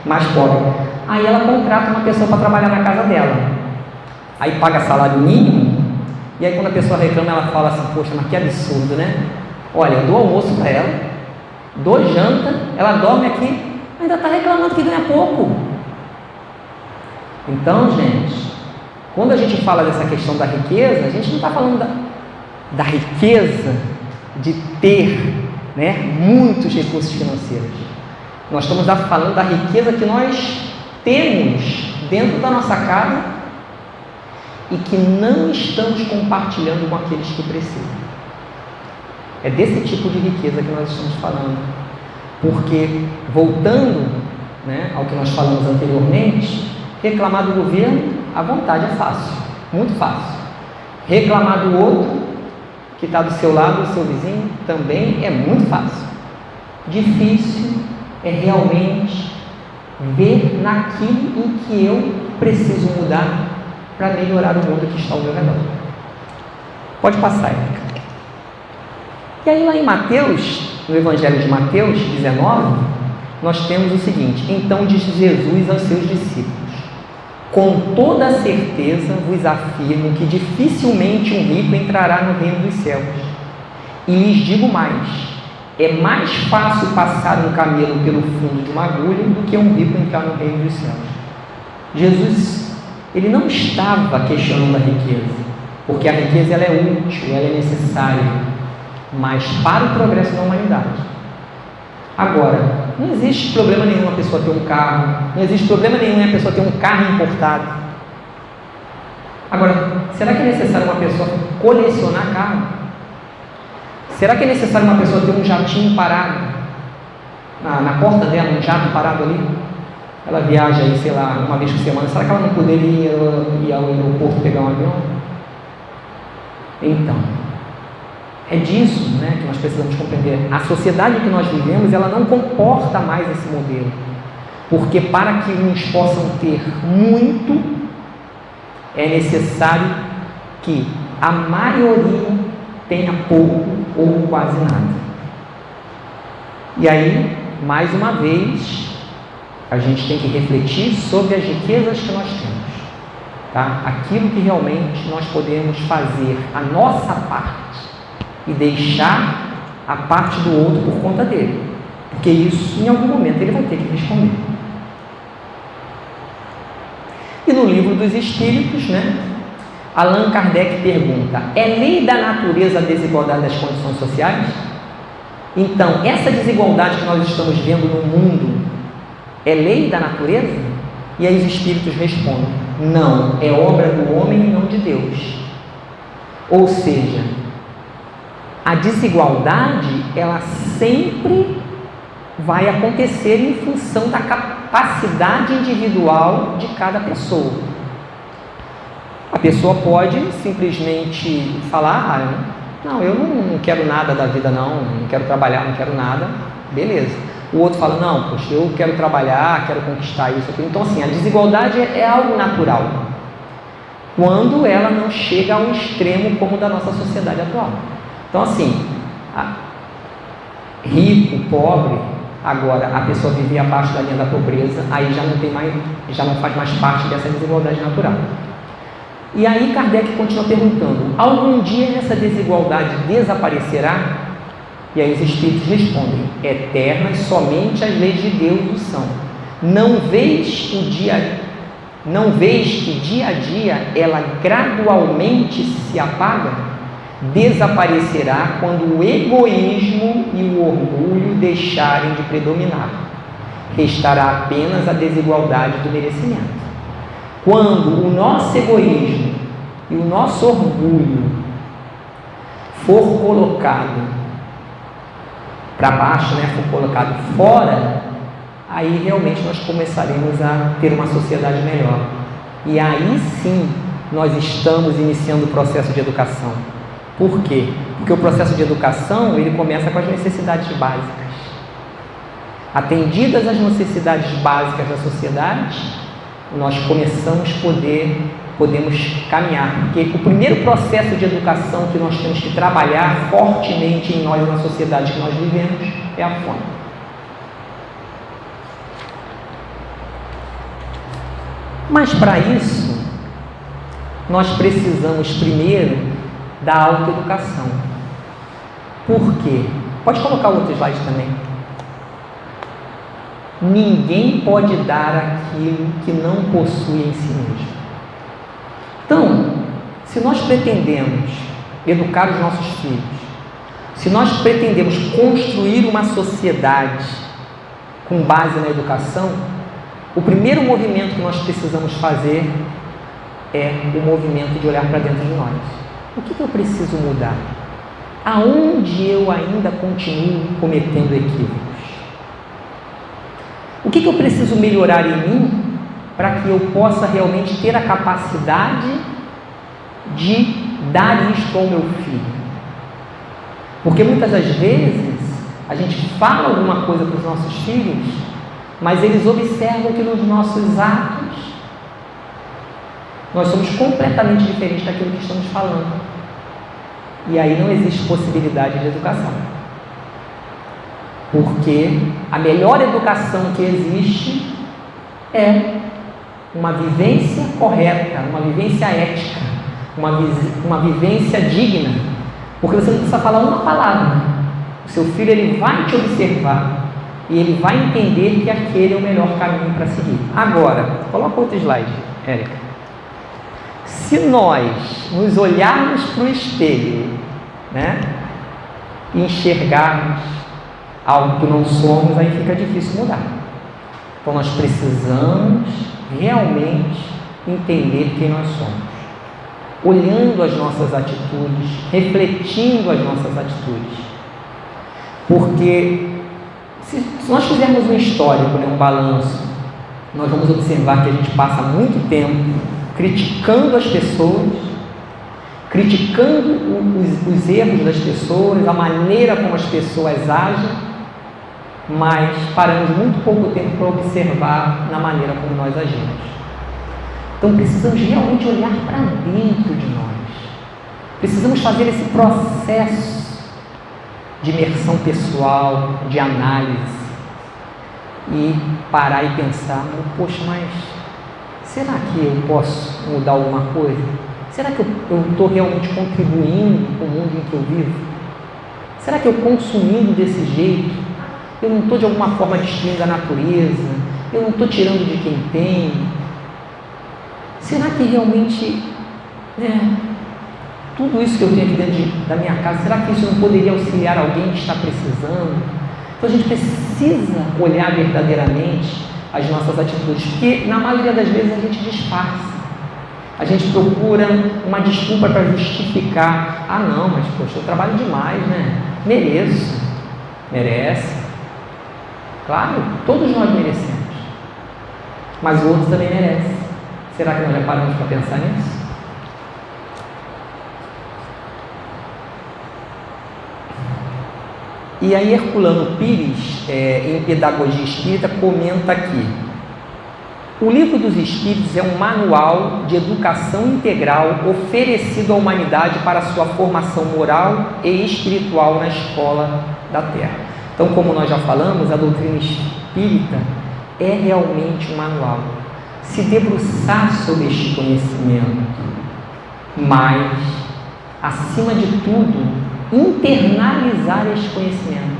S2: mais pobre. Aí ela contrata uma pessoa para trabalhar na casa dela. Aí paga salário mínimo, e aí quando a pessoa reclama, ela fala assim, poxa, mas que absurdo, né? Olha, eu dou almoço para ela, dou janta, ela dorme aqui, ainda está reclamando que ganha pouco. Então, gente, quando a gente fala dessa questão da riqueza, a gente não está falando da riqueza de ter, né, muitos recursos financeiros. Nós estamos falando da riqueza que nós temos dentro da nossa casa e que não estamos compartilhando com aqueles que precisam. É desse tipo de riqueza que nós estamos falando. Porque, voltando, né, ao que nós falamos anteriormente, reclamar do governo, à vontade, é fácil, muito fácil. Reclamar do outro, que está do seu lado, do seu vizinho, também é muito fácil. Difícil é realmente ver naquilo em que eu preciso mudar para melhorar o mundo que está ao meu redor. Pode passar, Érica. E aí lá em Mateus, no Evangelho de Mateus 19, nós temos o seguinte: então disse Jesus aos seus discípulos, com toda certeza vos afirmo que dificilmente um rico entrará no reino dos céus. E lhes digo mais, é mais fácil passar um camelo pelo fundo de uma agulha do que um rico entrar no reino dos céus. Jesus, ele não estava questionando a riqueza, porque a riqueza ela é útil, ela é necessária, mas para o progresso da humanidade. Agora, não existe problema nenhum a pessoa ter um carro, não existe problema nenhum a pessoa ter um carro importado. Agora, será que é necessário uma pessoa colecionar carro? Será que é necessário uma pessoa ter um jatinho parado na porta dela, um jato parado ali? Ela viaja aí, sei lá, uma vez por semana. Será que ela não poderia ir ao aeroporto pegar um avião? Então, É disso, né, que nós precisamos compreender. A sociedade que nós vivemos, ela não comporta mais esse modelo. Porque para que uns possam ter muito, é necessário que a maioria tenha pouco ou quase nada. E aí, mais uma vez, a gente tem que refletir sobre as riquezas que nós temos, tá? Aquilo que realmente nós podemos fazer, a nossa parte, e deixar a parte do outro por conta dele, porque isso em algum momento ele vai ter que responder. E no Livro dos Espíritos, né, Allan Kardec pergunta: é lei da natureza a desigualdade das condições sociais? Então, essa desigualdade que nós estamos vendo no mundo é lei da natureza? E aí os Espíritos respondem: não, é obra do homem e não de Deus. Ou seja, a desigualdade, ela sempre vai acontecer em função da capacidade individual de cada pessoa. A pessoa pode simplesmente falar: não, eu não quero nada da vida, não quero trabalhar, não quero nada, beleza. O outro fala: não, poxa, eu quero trabalhar, quero conquistar isso, aquilo. Então, assim, a desigualdade é algo natural, quando ela não chega ao extremo como da nossa sociedade atual. Então, assim, rico, pobre, agora a pessoa vive abaixo da linha da pobreza, aí já não faz mais parte dessa desigualdade natural. E aí Kardec continua perguntando: algum dia essa desigualdade desaparecerá? E aí os Espíritos respondem: eternas somente as leis de Deus o são. Não vês que dia a dia ela gradualmente se apaga? Desaparecerá quando o egoísmo e o orgulho deixarem de predominar. Restará apenas a desigualdade do merecimento. Quando o nosso egoísmo e o nosso orgulho for colocado para baixo, né, for colocado fora, aí realmente nós começaremos a ter uma sociedade melhor. E aí sim nós estamos iniciando o processo de educação. Por quê? Porque o processo de educação, ele começa com as necessidades básicas. Atendidas as necessidades básicas da sociedade, nós podemos caminhar. Porque o primeiro processo de educação que nós temos que trabalhar fortemente em nós, na sociedade que nós vivemos, é a fome. Mas para isso, nós precisamos primeiro da autoeducação. Por quê? Pode colocar o outro slide também. Ninguém pode dar aquilo que não possui em si mesmo. Então, se nós pretendemos educar os nossos filhos, se nós pretendemos construir uma sociedade com base na educação, o primeiro movimento que nós precisamos fazer é o movimento de olhar para dentro de nós. O que eu preciso mudar? Aonde eu ainda continuo cometendo equívocos? O que eu preciso melhorar em mim para que eu possa realmente ter a capacidade de dar isto ao meu filho? Porque muitas das vezes a gente fala alguma coisa para os nossos filhos, mas eles observam que nos nossos atos nós somos completamente diferentes daquilo que estamos falando. E aí não existe possibilidade de educação. Porque a melhor educação que existe é uma vivência correta, uma vivência ética, uma vivência digna. Porque você não precisa falar uma palavra. O seu filho, ele vai te observar e ele vai entender que aquele é o melhor caminho para seguir. Agora, coloca outro slide, Érica. Se nós nos olharmos para o espelho, né, e enxergarmos algo que não somos, aí fica difícil mudar. Então nós precisamos realmente entender quem nós somos, olhando as nossas atitudes, refletindo as nossas atitudes. Porque se nós fizermos um histórico, né, um balanço, nós vamos observar que a gente passa muito tempo criticando as pessoas, criticando os erros das pessoas, a maneira como as pessoas agem, mas paramos muito pouco tempo para observar na maneira como nós agimos. Então precisamos realmente olhar para dentro de nós. Precisamos fazer esse processo de imersão pessoal, de análise, e parar e pensar, poxa, mas será que eu posso mudar alguma coisa? Será que eu estou realmente contribuindo com o mundo em que eu vivo? Será que eu consumindo desse jeito, eu não estou de alguma forma destruindo a natureza? Eu não estou tirando de quem tem? Será que realmente, tudo isso que eu tenho aqui dentro da minha casa, será que isso não poderia auxiliar alguém que está precisando? Então a gente precisa olhar verdadeiramente as nossas atitudes, porque na maioria das vezes a gente disfarça. A gente procura uma desculpa para justificar. Ah não, mas poxa, eu trabalho demais, né? Mereço. Merece. Claro, todos nós merecemos. Mas o outro também merece. Será que nós já paramos para pensar nisso? E aí Herculano Pires, em Pedagogia Espírita, comenta aqui: o Livro dos Espíritos é um manual de educação integral oferecido à humanidade para sua formação moral e espiritual na escola da Terra. Então, como nós já falamos, a doutrina espírita é realmente um manual. Se debruçar sobre este conhecimento, mas, acima de tudo, internalizar este conhecimento.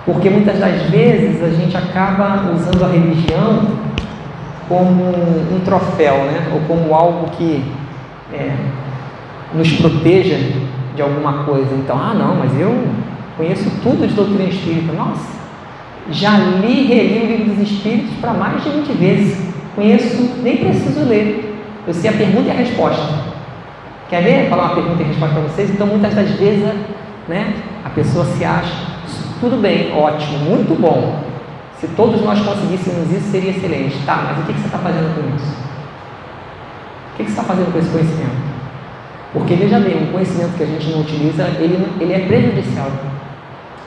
S2: Porque muitas das vezes a gente acaba usando a religião como um troféu, né? Ou como algo que nos proteja de alguma coisa. Então, não, mas eu conheço tudo de doutrina espírita. Nossa, já li e reli o Livro dos Espíritos para mais de 20 vezes. Conheço, nem preciso ler. Eu sei a pergunta e a resposta. Quer ver? Falar uma pergunta e resposta para vocês? Então, muitas das vezes, a pessoa se acha, tudo bem, ótimo, muito bom. Se todos nós conseguíssemos isso, seria excelente. Tá, mas o que você está fazendo com isso? O que você está fazendo com esse conhecimento? Porque, veja bem, um conhecimento que a gente não utiliza, ele é prejudicial.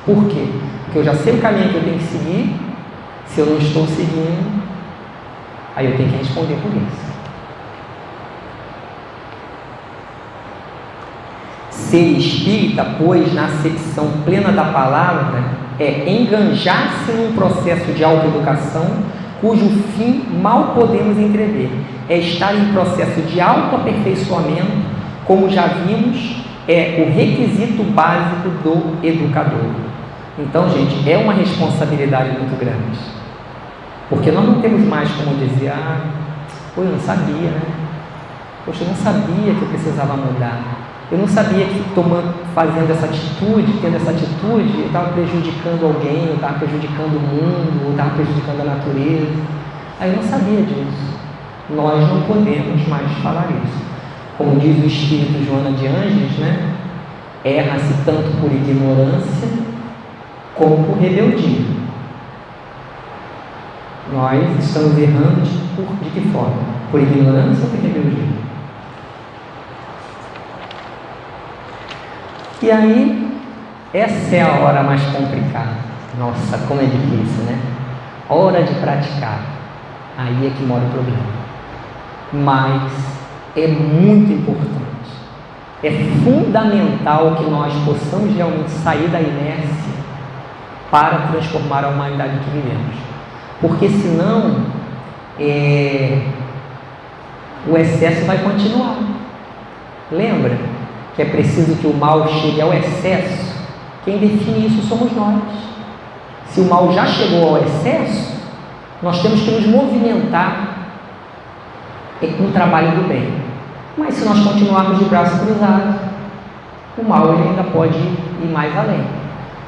S2: Por quê? Porque eu já sei o caminho que eu tenho que seguir. Se eu não estou seguindo, aí eu tenho que responder por isso. Ser espírita, pois, na acepção plena da palavra, é enganjar-se num processo de autoeducação cujo fim mal podemos entrever. É estar em processo de autoaperfeiçoamento, como já vimos, é o requisito básico do educador. Então, gente, é uma responsabilidade muito grande. Porque nós não temos mais como dizer, eu não sabia, né? Poxa, eu não sabia que eu precisava mudar. Eu não sabia que fazendo essa atitude, tendo essa atitude, eu estava prejudicando alguém, eu estava prejudicando o mundo, eu estava prejudicando a natureza. Aí eu não sabia disso. Nós não podemos mais falar isso. Como diz o Espírito Joana de Ângeles, erra-se tanto por ignorância como por rebeldia. Nós estamos errando de que forma? Por ignorância ou por rebeldia? E aí, essa é a hora mais complicada. Nossa, como é difícil, né? Hora de praticar. Aí é que mora o problema. Mas é muito importante. É fundamental que nós possamos realmente sair da inércia para transformar a humanidade que vivemos. Porque senão, o excesso vai continuar. Lembra que é preciso que o mal chegue ao excesso? Quem define isso somos nós. Se o mal já chegou ao excesso, nós temos que nos movimentar no trabalho do bem. Mas se nós continuarmos de braço cruzado, o mal ele ainda pode ir mais além.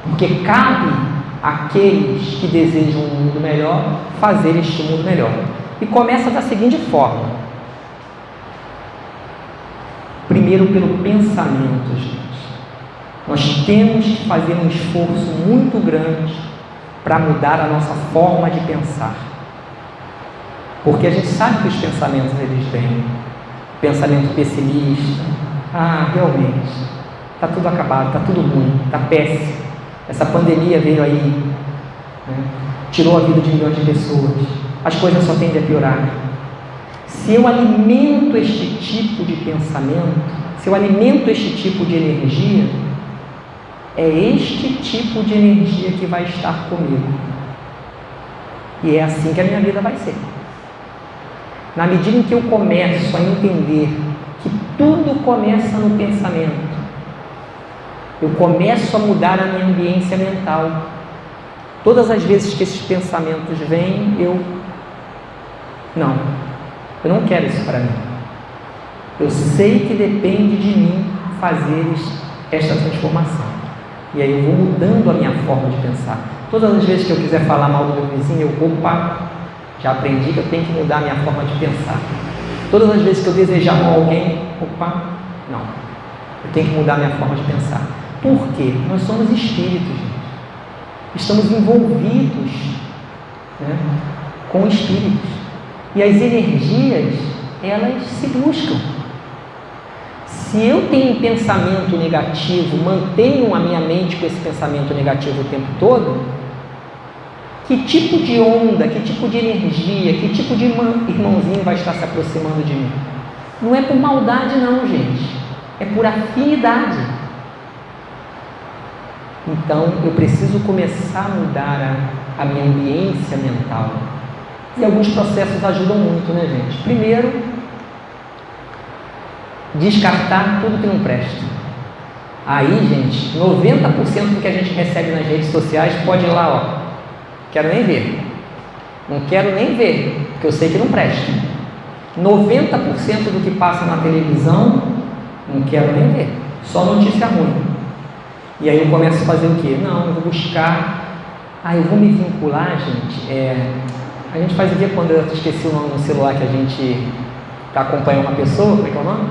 S2: Porque cabe àqueles que desejam um mundo melhor fazer este mundo melhor. E começa da seguinte forma. Primeiro, pelo pensamento, gente. Nós temos que fazer um esforço muito grande para mudar a nossa forma de pensar. Porque a gente sabe que os pensamentos eles vêm. Pensamento pessimista, realmente, está tudo acabado, está tudo ruim, está péssimo. Essa pandemia veio aí, né? Tirou a vida de milhões de pessoas, as coisas só tendem a piorar. Se eu alimento este tipo de pensamento, se eu alimento este tipo de energia, é este tipo de energia que vai estar comigo. E é assim que a minha vida vai ser. Na medida em que eu começo a entender que tudo começa no pensamento, eu começo a mudar a minha ambiência mental. Todas as vezes que esses pensamentos vêm, eu não quero isso para mim. Eu sei que depende de mim fazer esta transformação. E aí eu vou mudando a minha forma de pensar. Todas as vezes que eu quiser falar mal do meu vizinho, já aprendi que eu tenho que mudar a minha forma de pensar. Todas as vezes que eu desejar mal a alguém, eu tenho que mudar a minha forma de pensar. Por quê? Nós somos espíritos, gente. Estamos envolvidos, né, com espíritos. E as energias, elas se buscam. Se eu tenho um pensamento negativo, mantenho a minha mente com esse pensamento negativo o tempo todo, que tipo de onda, que tipo de energia, que tipo de irmãozinho vai estar se aproximando de mim? Não é por maldade não, gente. É por afinidade. Então, eu preciso começar a mudar a minha ambiência mental. E alguns processos ajudam muito, né, gente? Primeiro, descartar tudo que não presta. Aí, gente, 90% do que a gente recebe nas redes sociais pode ir lá, quero nem ver. Não quero nem ver, porque eu sei que não presta. 90% do que passa na televisão, não quero nem ver. Só notícia ruim. E aí eu começo a fazer o quê? Eu vou buscar... eu vou me vincular, gente. A gente faz o quê quando eu esqueci o nome no celular que a gente está acompanhando uma pessoa? Como é que é o nome?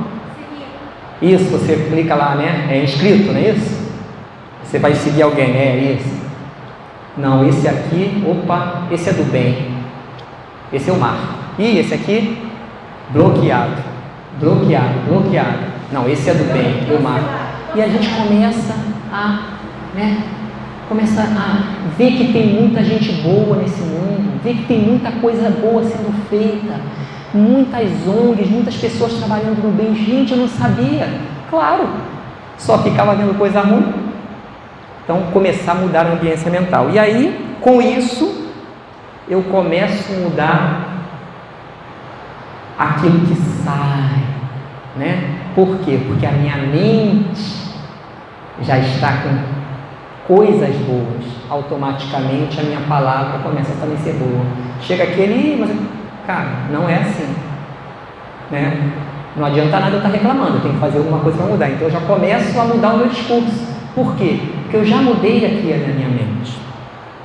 S2: Isso, você clica lá, né? É inscrito, não é isso? Você vai seguir alguém, isso. Não, esse aqui, esse é do bem. Esse eu marco. E esse aqui, bloqueado. Não, esse é do bem, eu marco. E a gente começa a ver que tem muita gente boa nesse mundo, ver que tem muita coisa boa sendo feita, muitas ONGs, muitas pessoas trabalhando no bem. Gente, eu não sabia. Claro, só ficava vendo coisa ruim. Então, começar a mudar a ambiência mental. E aí, com isso, eu começo a mudar aquilo que sai, né? Por quê? Porque a minha mente já está com coisas boas. Automaticamente, a minha palavra começa a também ser boa. Chega aquele, mas, cara, não é assim, né? Não adianta nada eu estar reclamando, eu tenho que fazer alguma coisa para mudar. Então, eu já começo a mudar o meu discurso. Por quê? Porque eu já mudei aqui a minha mente.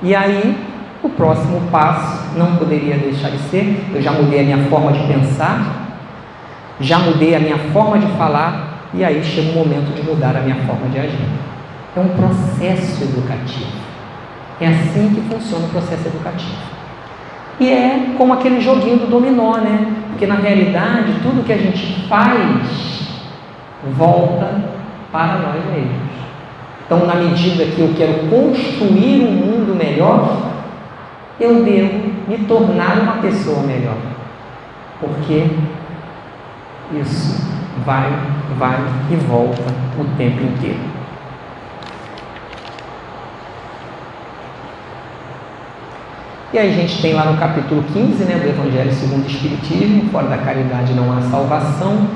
S2: E aí, o próximo passo não poderia deixar de ser, eu já mudei a minha forma de pensar, já mudei a minha forma de falar, e aí chega o momento de mudar a minha forma de agir. É um processo educativo. É assim que funciona o processo educativo. E é como aquele joguinho do dominó, né? Porque na realidade, tudo que a gente faz volta para nós mesmos. Então, na medida que eu quero construir um mundo melhor, eu devo me tornar uma pessoa melhor. Porque isso vai e volta o tempo inteiro. E aí a gente tem lá no capítulo 15, né, do Evangelho segundo o Espiritismo: fora da caridade não há salvação.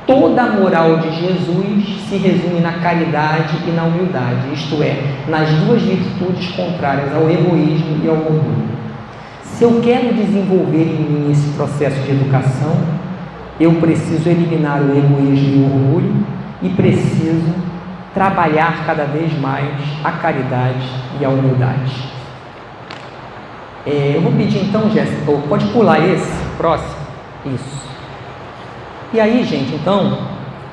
S2: Toda a moral de Jesus se resume na caridade e na humildade, isto é, nas duas virtudes contrárias ao egoísmo e ao orgulho. Se eu quero desenvolver em mim esse processo de educação, eu preciso eliminar o egoísmo e o orgulho e preciso trabalhar cada vez mais a caridade e a humildade. Eu vou pedir então, Jéssica, pode pular esse, próximo. Isso. E aí, gente, então,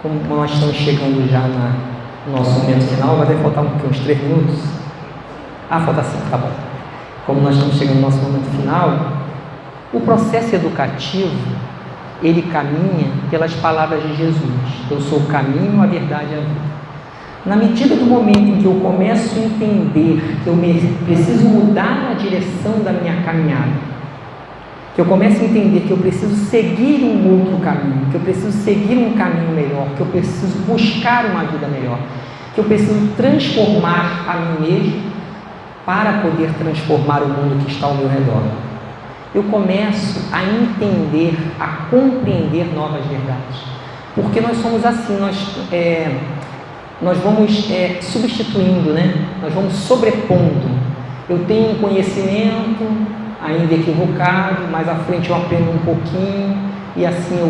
S2: como nós estamos chegando já no nosso momento final, vai faltar uns 3 minutos. Falta 5, tá bom. Como nós estamos chegando no nosso momento final, o processo educativo, ele caminha pelas palavras de Jesus. Eu sou o caminho, a verdade e a vida. Na medida do momento em que eu começo a entender que eu preciso mudar a direção da minha caminhada, que eu começo a entender que eu preciso seguir um outro caminho, que eu preciso seguir um caminho melhor, que eu preciso buscar uma vida melhor, que eu preciso transformar a mim mesmo para poder transformar o mundo que está ao meu redor. Eu começo a entender, a compreender novas verdades. Porque nós somos assim, nós vamos substituindo, né? Nós vamos sobrepondo. Eu tenho um conhecimento, ainda equivocado, mais à frente eu aprendo um pouquinho, e assim eu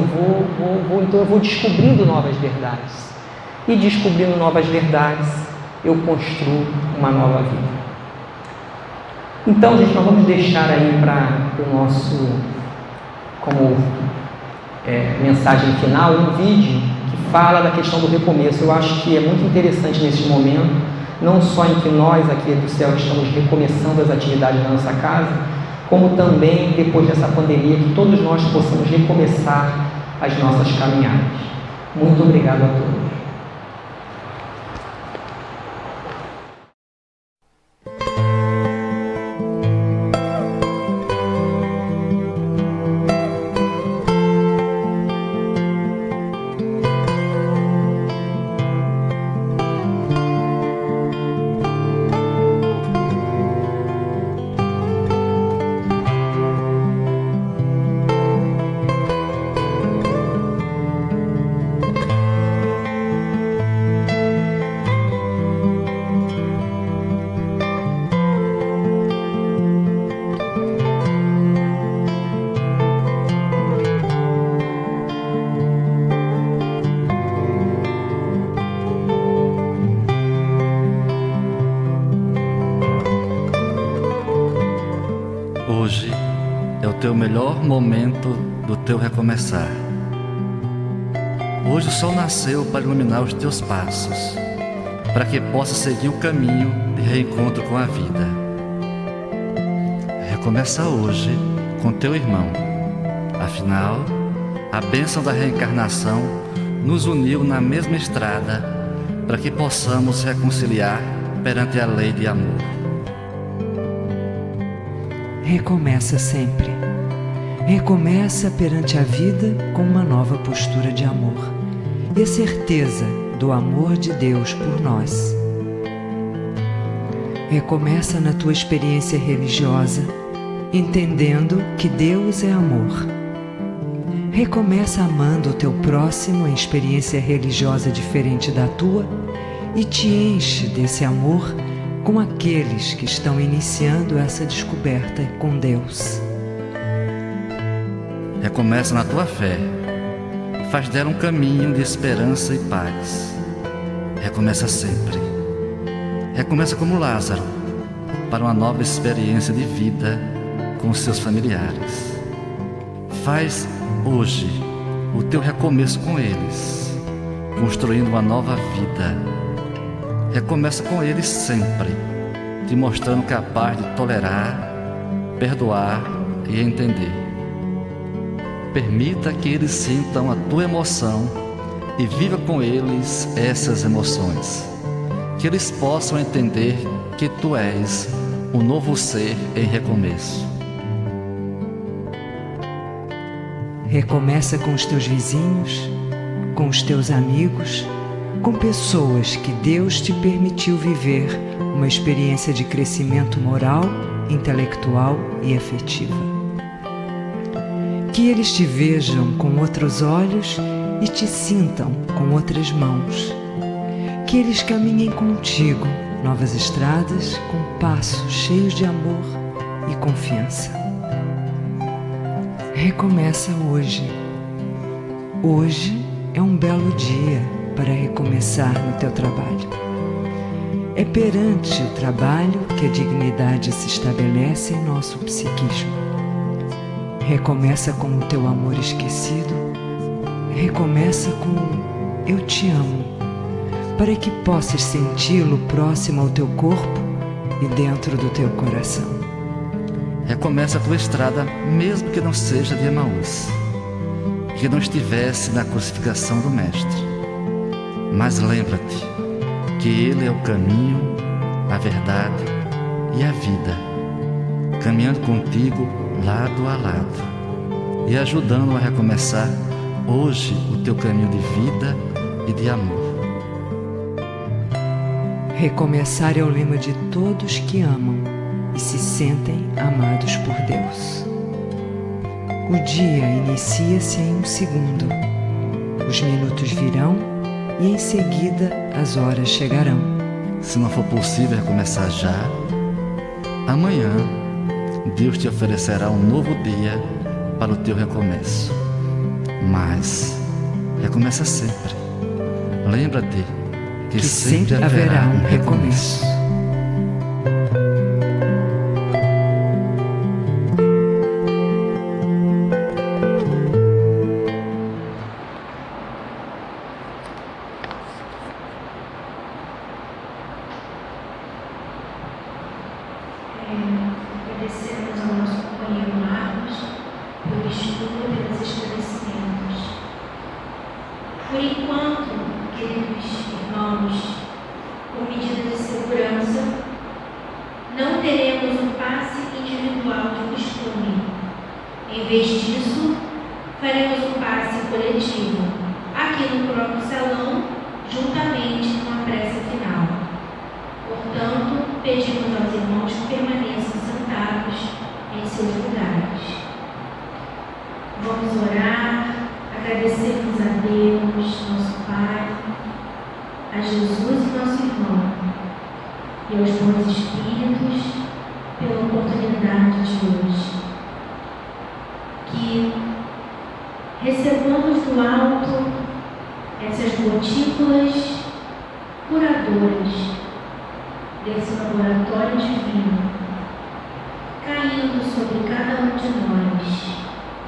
S2: então eu vou descobrindo novas verdades. E descobrindo novas verdades, eu construo uma nova vida. Então, gente, nós vamos deixar aí para o nosso, como mensagem final, um vídeo que fala da questão do recomeço. Eu acho que é muito interessante nesse momento, não só em que nós aqui do céu estamos recomeçando as atividades da nossa casa, como também depois dessa pandemia, que todos nós possamos recomeçar as nossas caminhadas. Muito obrigado a todos.
S3: Hoje é o teu melhor momento do teu recomeçar. Hoje o sol nasceu para iluminar os teus passos, para que possas seguir o caminho de reencontro com a vida. Recomeça hoje com teu irmão. Afinal, a bênção da reencarnação nos uniu na mesma estrada para que possamos reconciliar perante a lei de amor.
S4: Recomeça sempre. Recomeça perante a vida com uma nova postura de amor e a certeza do amor de Deus por nós. Recomeça na tua experiência religiosa, entendendo que Deus é amor. Recomeça amando o teu próximo em experiência religiosa diferente da tua e te enche desse amor com aqueles que estão iniciando essa descoberta com Deus.
S3: Recomeça na tua fé, faz dela um caminho de esperança e paz. Recomeça sempre. Recomeça como Lázaro, para uma nova experiência de vida com os seus familiares. Faz hoje o teu recomeço com eles, construindo uma nova vida. Recomeça com eles sempre, te mostrando capaz de tolerar, perdoar e entender. Permita que eles sintam a tua emoção e viva com eles essas emoções. Que eles possam entender que tu és um novo ser em recomeço.
S4: Recomeça com os teus vizinhos, com os teus amigos, com pessoas que Deus te permitiu viver uma experiência de crescimento moral, intelectual e afetiva. Que eles te vejam com outros olhos e te sintam com outras mãos. Que eles caminhem contigo novas estradas com passos cheios de amor e confiança. Recomeça hoje. Hoje é um belo dia para recomeçar no teu trabalho. É perante o trabalho que a dignidade se estabelece em nosso psiquismo. Recomeça com o teu amor esquecido. Recomeça com eu te amo, para que possas senti-lo próximo ao teu corpo e dentro do teu coração.
S3: Recomeça a tua estrada, mesmo que não seja de Emaús. que não estivesse na crucificação do Mestre. Mas lembra-te que Ele é o caminho, a verdade e a vida, caminhando contigo lado a lado e ajudando a recomeçar hoje o teu caminho de vida e de amor.
S4: Recomeçar é o lema de todos que amam e se sentem amados por Deus. O dia inicia-se em um segundo. Os minutos virão e em seguida as horas chegarão.
S3: Se não for possível recomeçar já, amanhã Deus te oferecerá um novo dia para o teu recomeço. Mas recomeça sempre. Lembra-te que sempre haverá um recomeço.
S1: Agradecemos ao nosso companheiro Marcos pelo estudo e pelos esclarecimentos. Por enquanto, queridos irmãos, por medida de segurança, não teremos um passe individual de costume. Em vez disso, faremos um passe coletivo, aqui no próprio salão, juntamente com a prece final. Portanto, pedimos aos irmãos que permaneçam sentados em seus lugares. Vamos orar, agradecermos a Deus, nosso Pai, a Jesus, nosso irmão, e aos bons espíritos pela oportunidade de hoje. Que recebamos do alto essas gotículas curadoras desse laboratório divino, caindo sobre cada um de nós,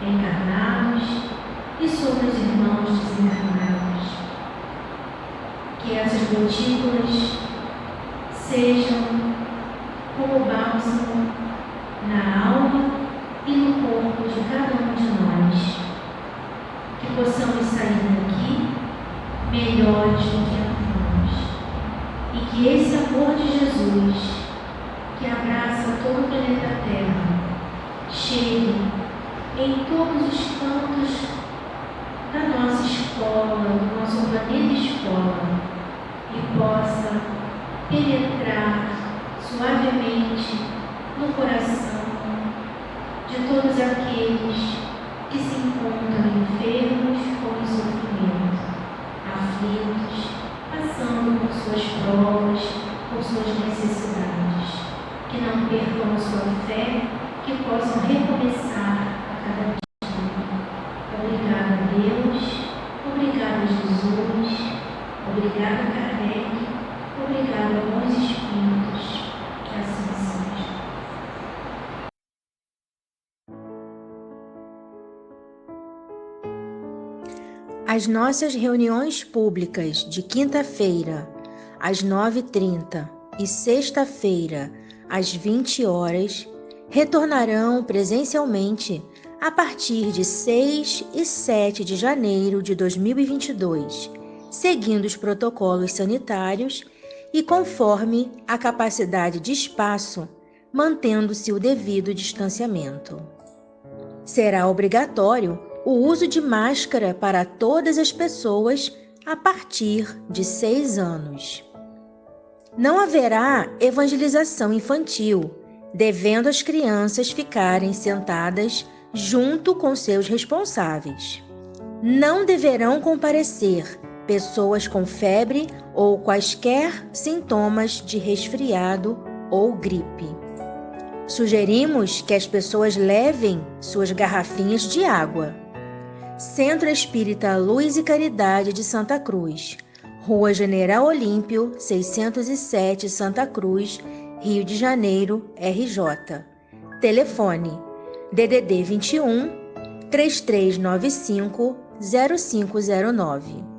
S1: encarnados e sobre os irmãos desencarnados. Que essas gotículas sejam como bálsamo na alma e no corpo de cada um de nós. Que possamos sair daqui melhores do que entramos. E que esse amor de Jesus, que abraça todo o planeta Terra, chegue em todos os cantos da nossa escola, do nosso planeta escola, e possa penetrar suavemente no coração de todos aqueles que se encontram enfermos ou em sofrimento, aflitos, passando por suas provas, por suas necessidades, que não percam a sua fé, que possam recomeçar a cada dia. Obrigada a Deus, obrigada a Jesus, obrigada a Kardec, obrigada a bons espíritos, que assim seja. As nossas reuniões públicas de quinta-feira, às 9h30 e sexta-feira, às 20 horas, retornarão presencialmente a partir de 6 e 7 de janeiro de 2022, seguindo os protocolos sanitários e conforme a capacidade de espaço, mantendo-se o devido distanciamento. Será obrigatório o uso de máscara para todas as pessoas a partir de 6 anos. Não haverá evangelização infantil, devendo as crianças ficarem sentadas junto com seus responsáveis. Não deverão comparecer pessoas com febre ou quaisquer sintomas de resfriado ou gripe. Sugerimos que as pessoas levem suas garrafinhas de água. Centro Espírita Luz e Caridade de Santa Cruz, Rua General Olímpio, 607, Santa Cruz, Rio de Janeiro, RJ. Telefone: DDD 21 3395 0509.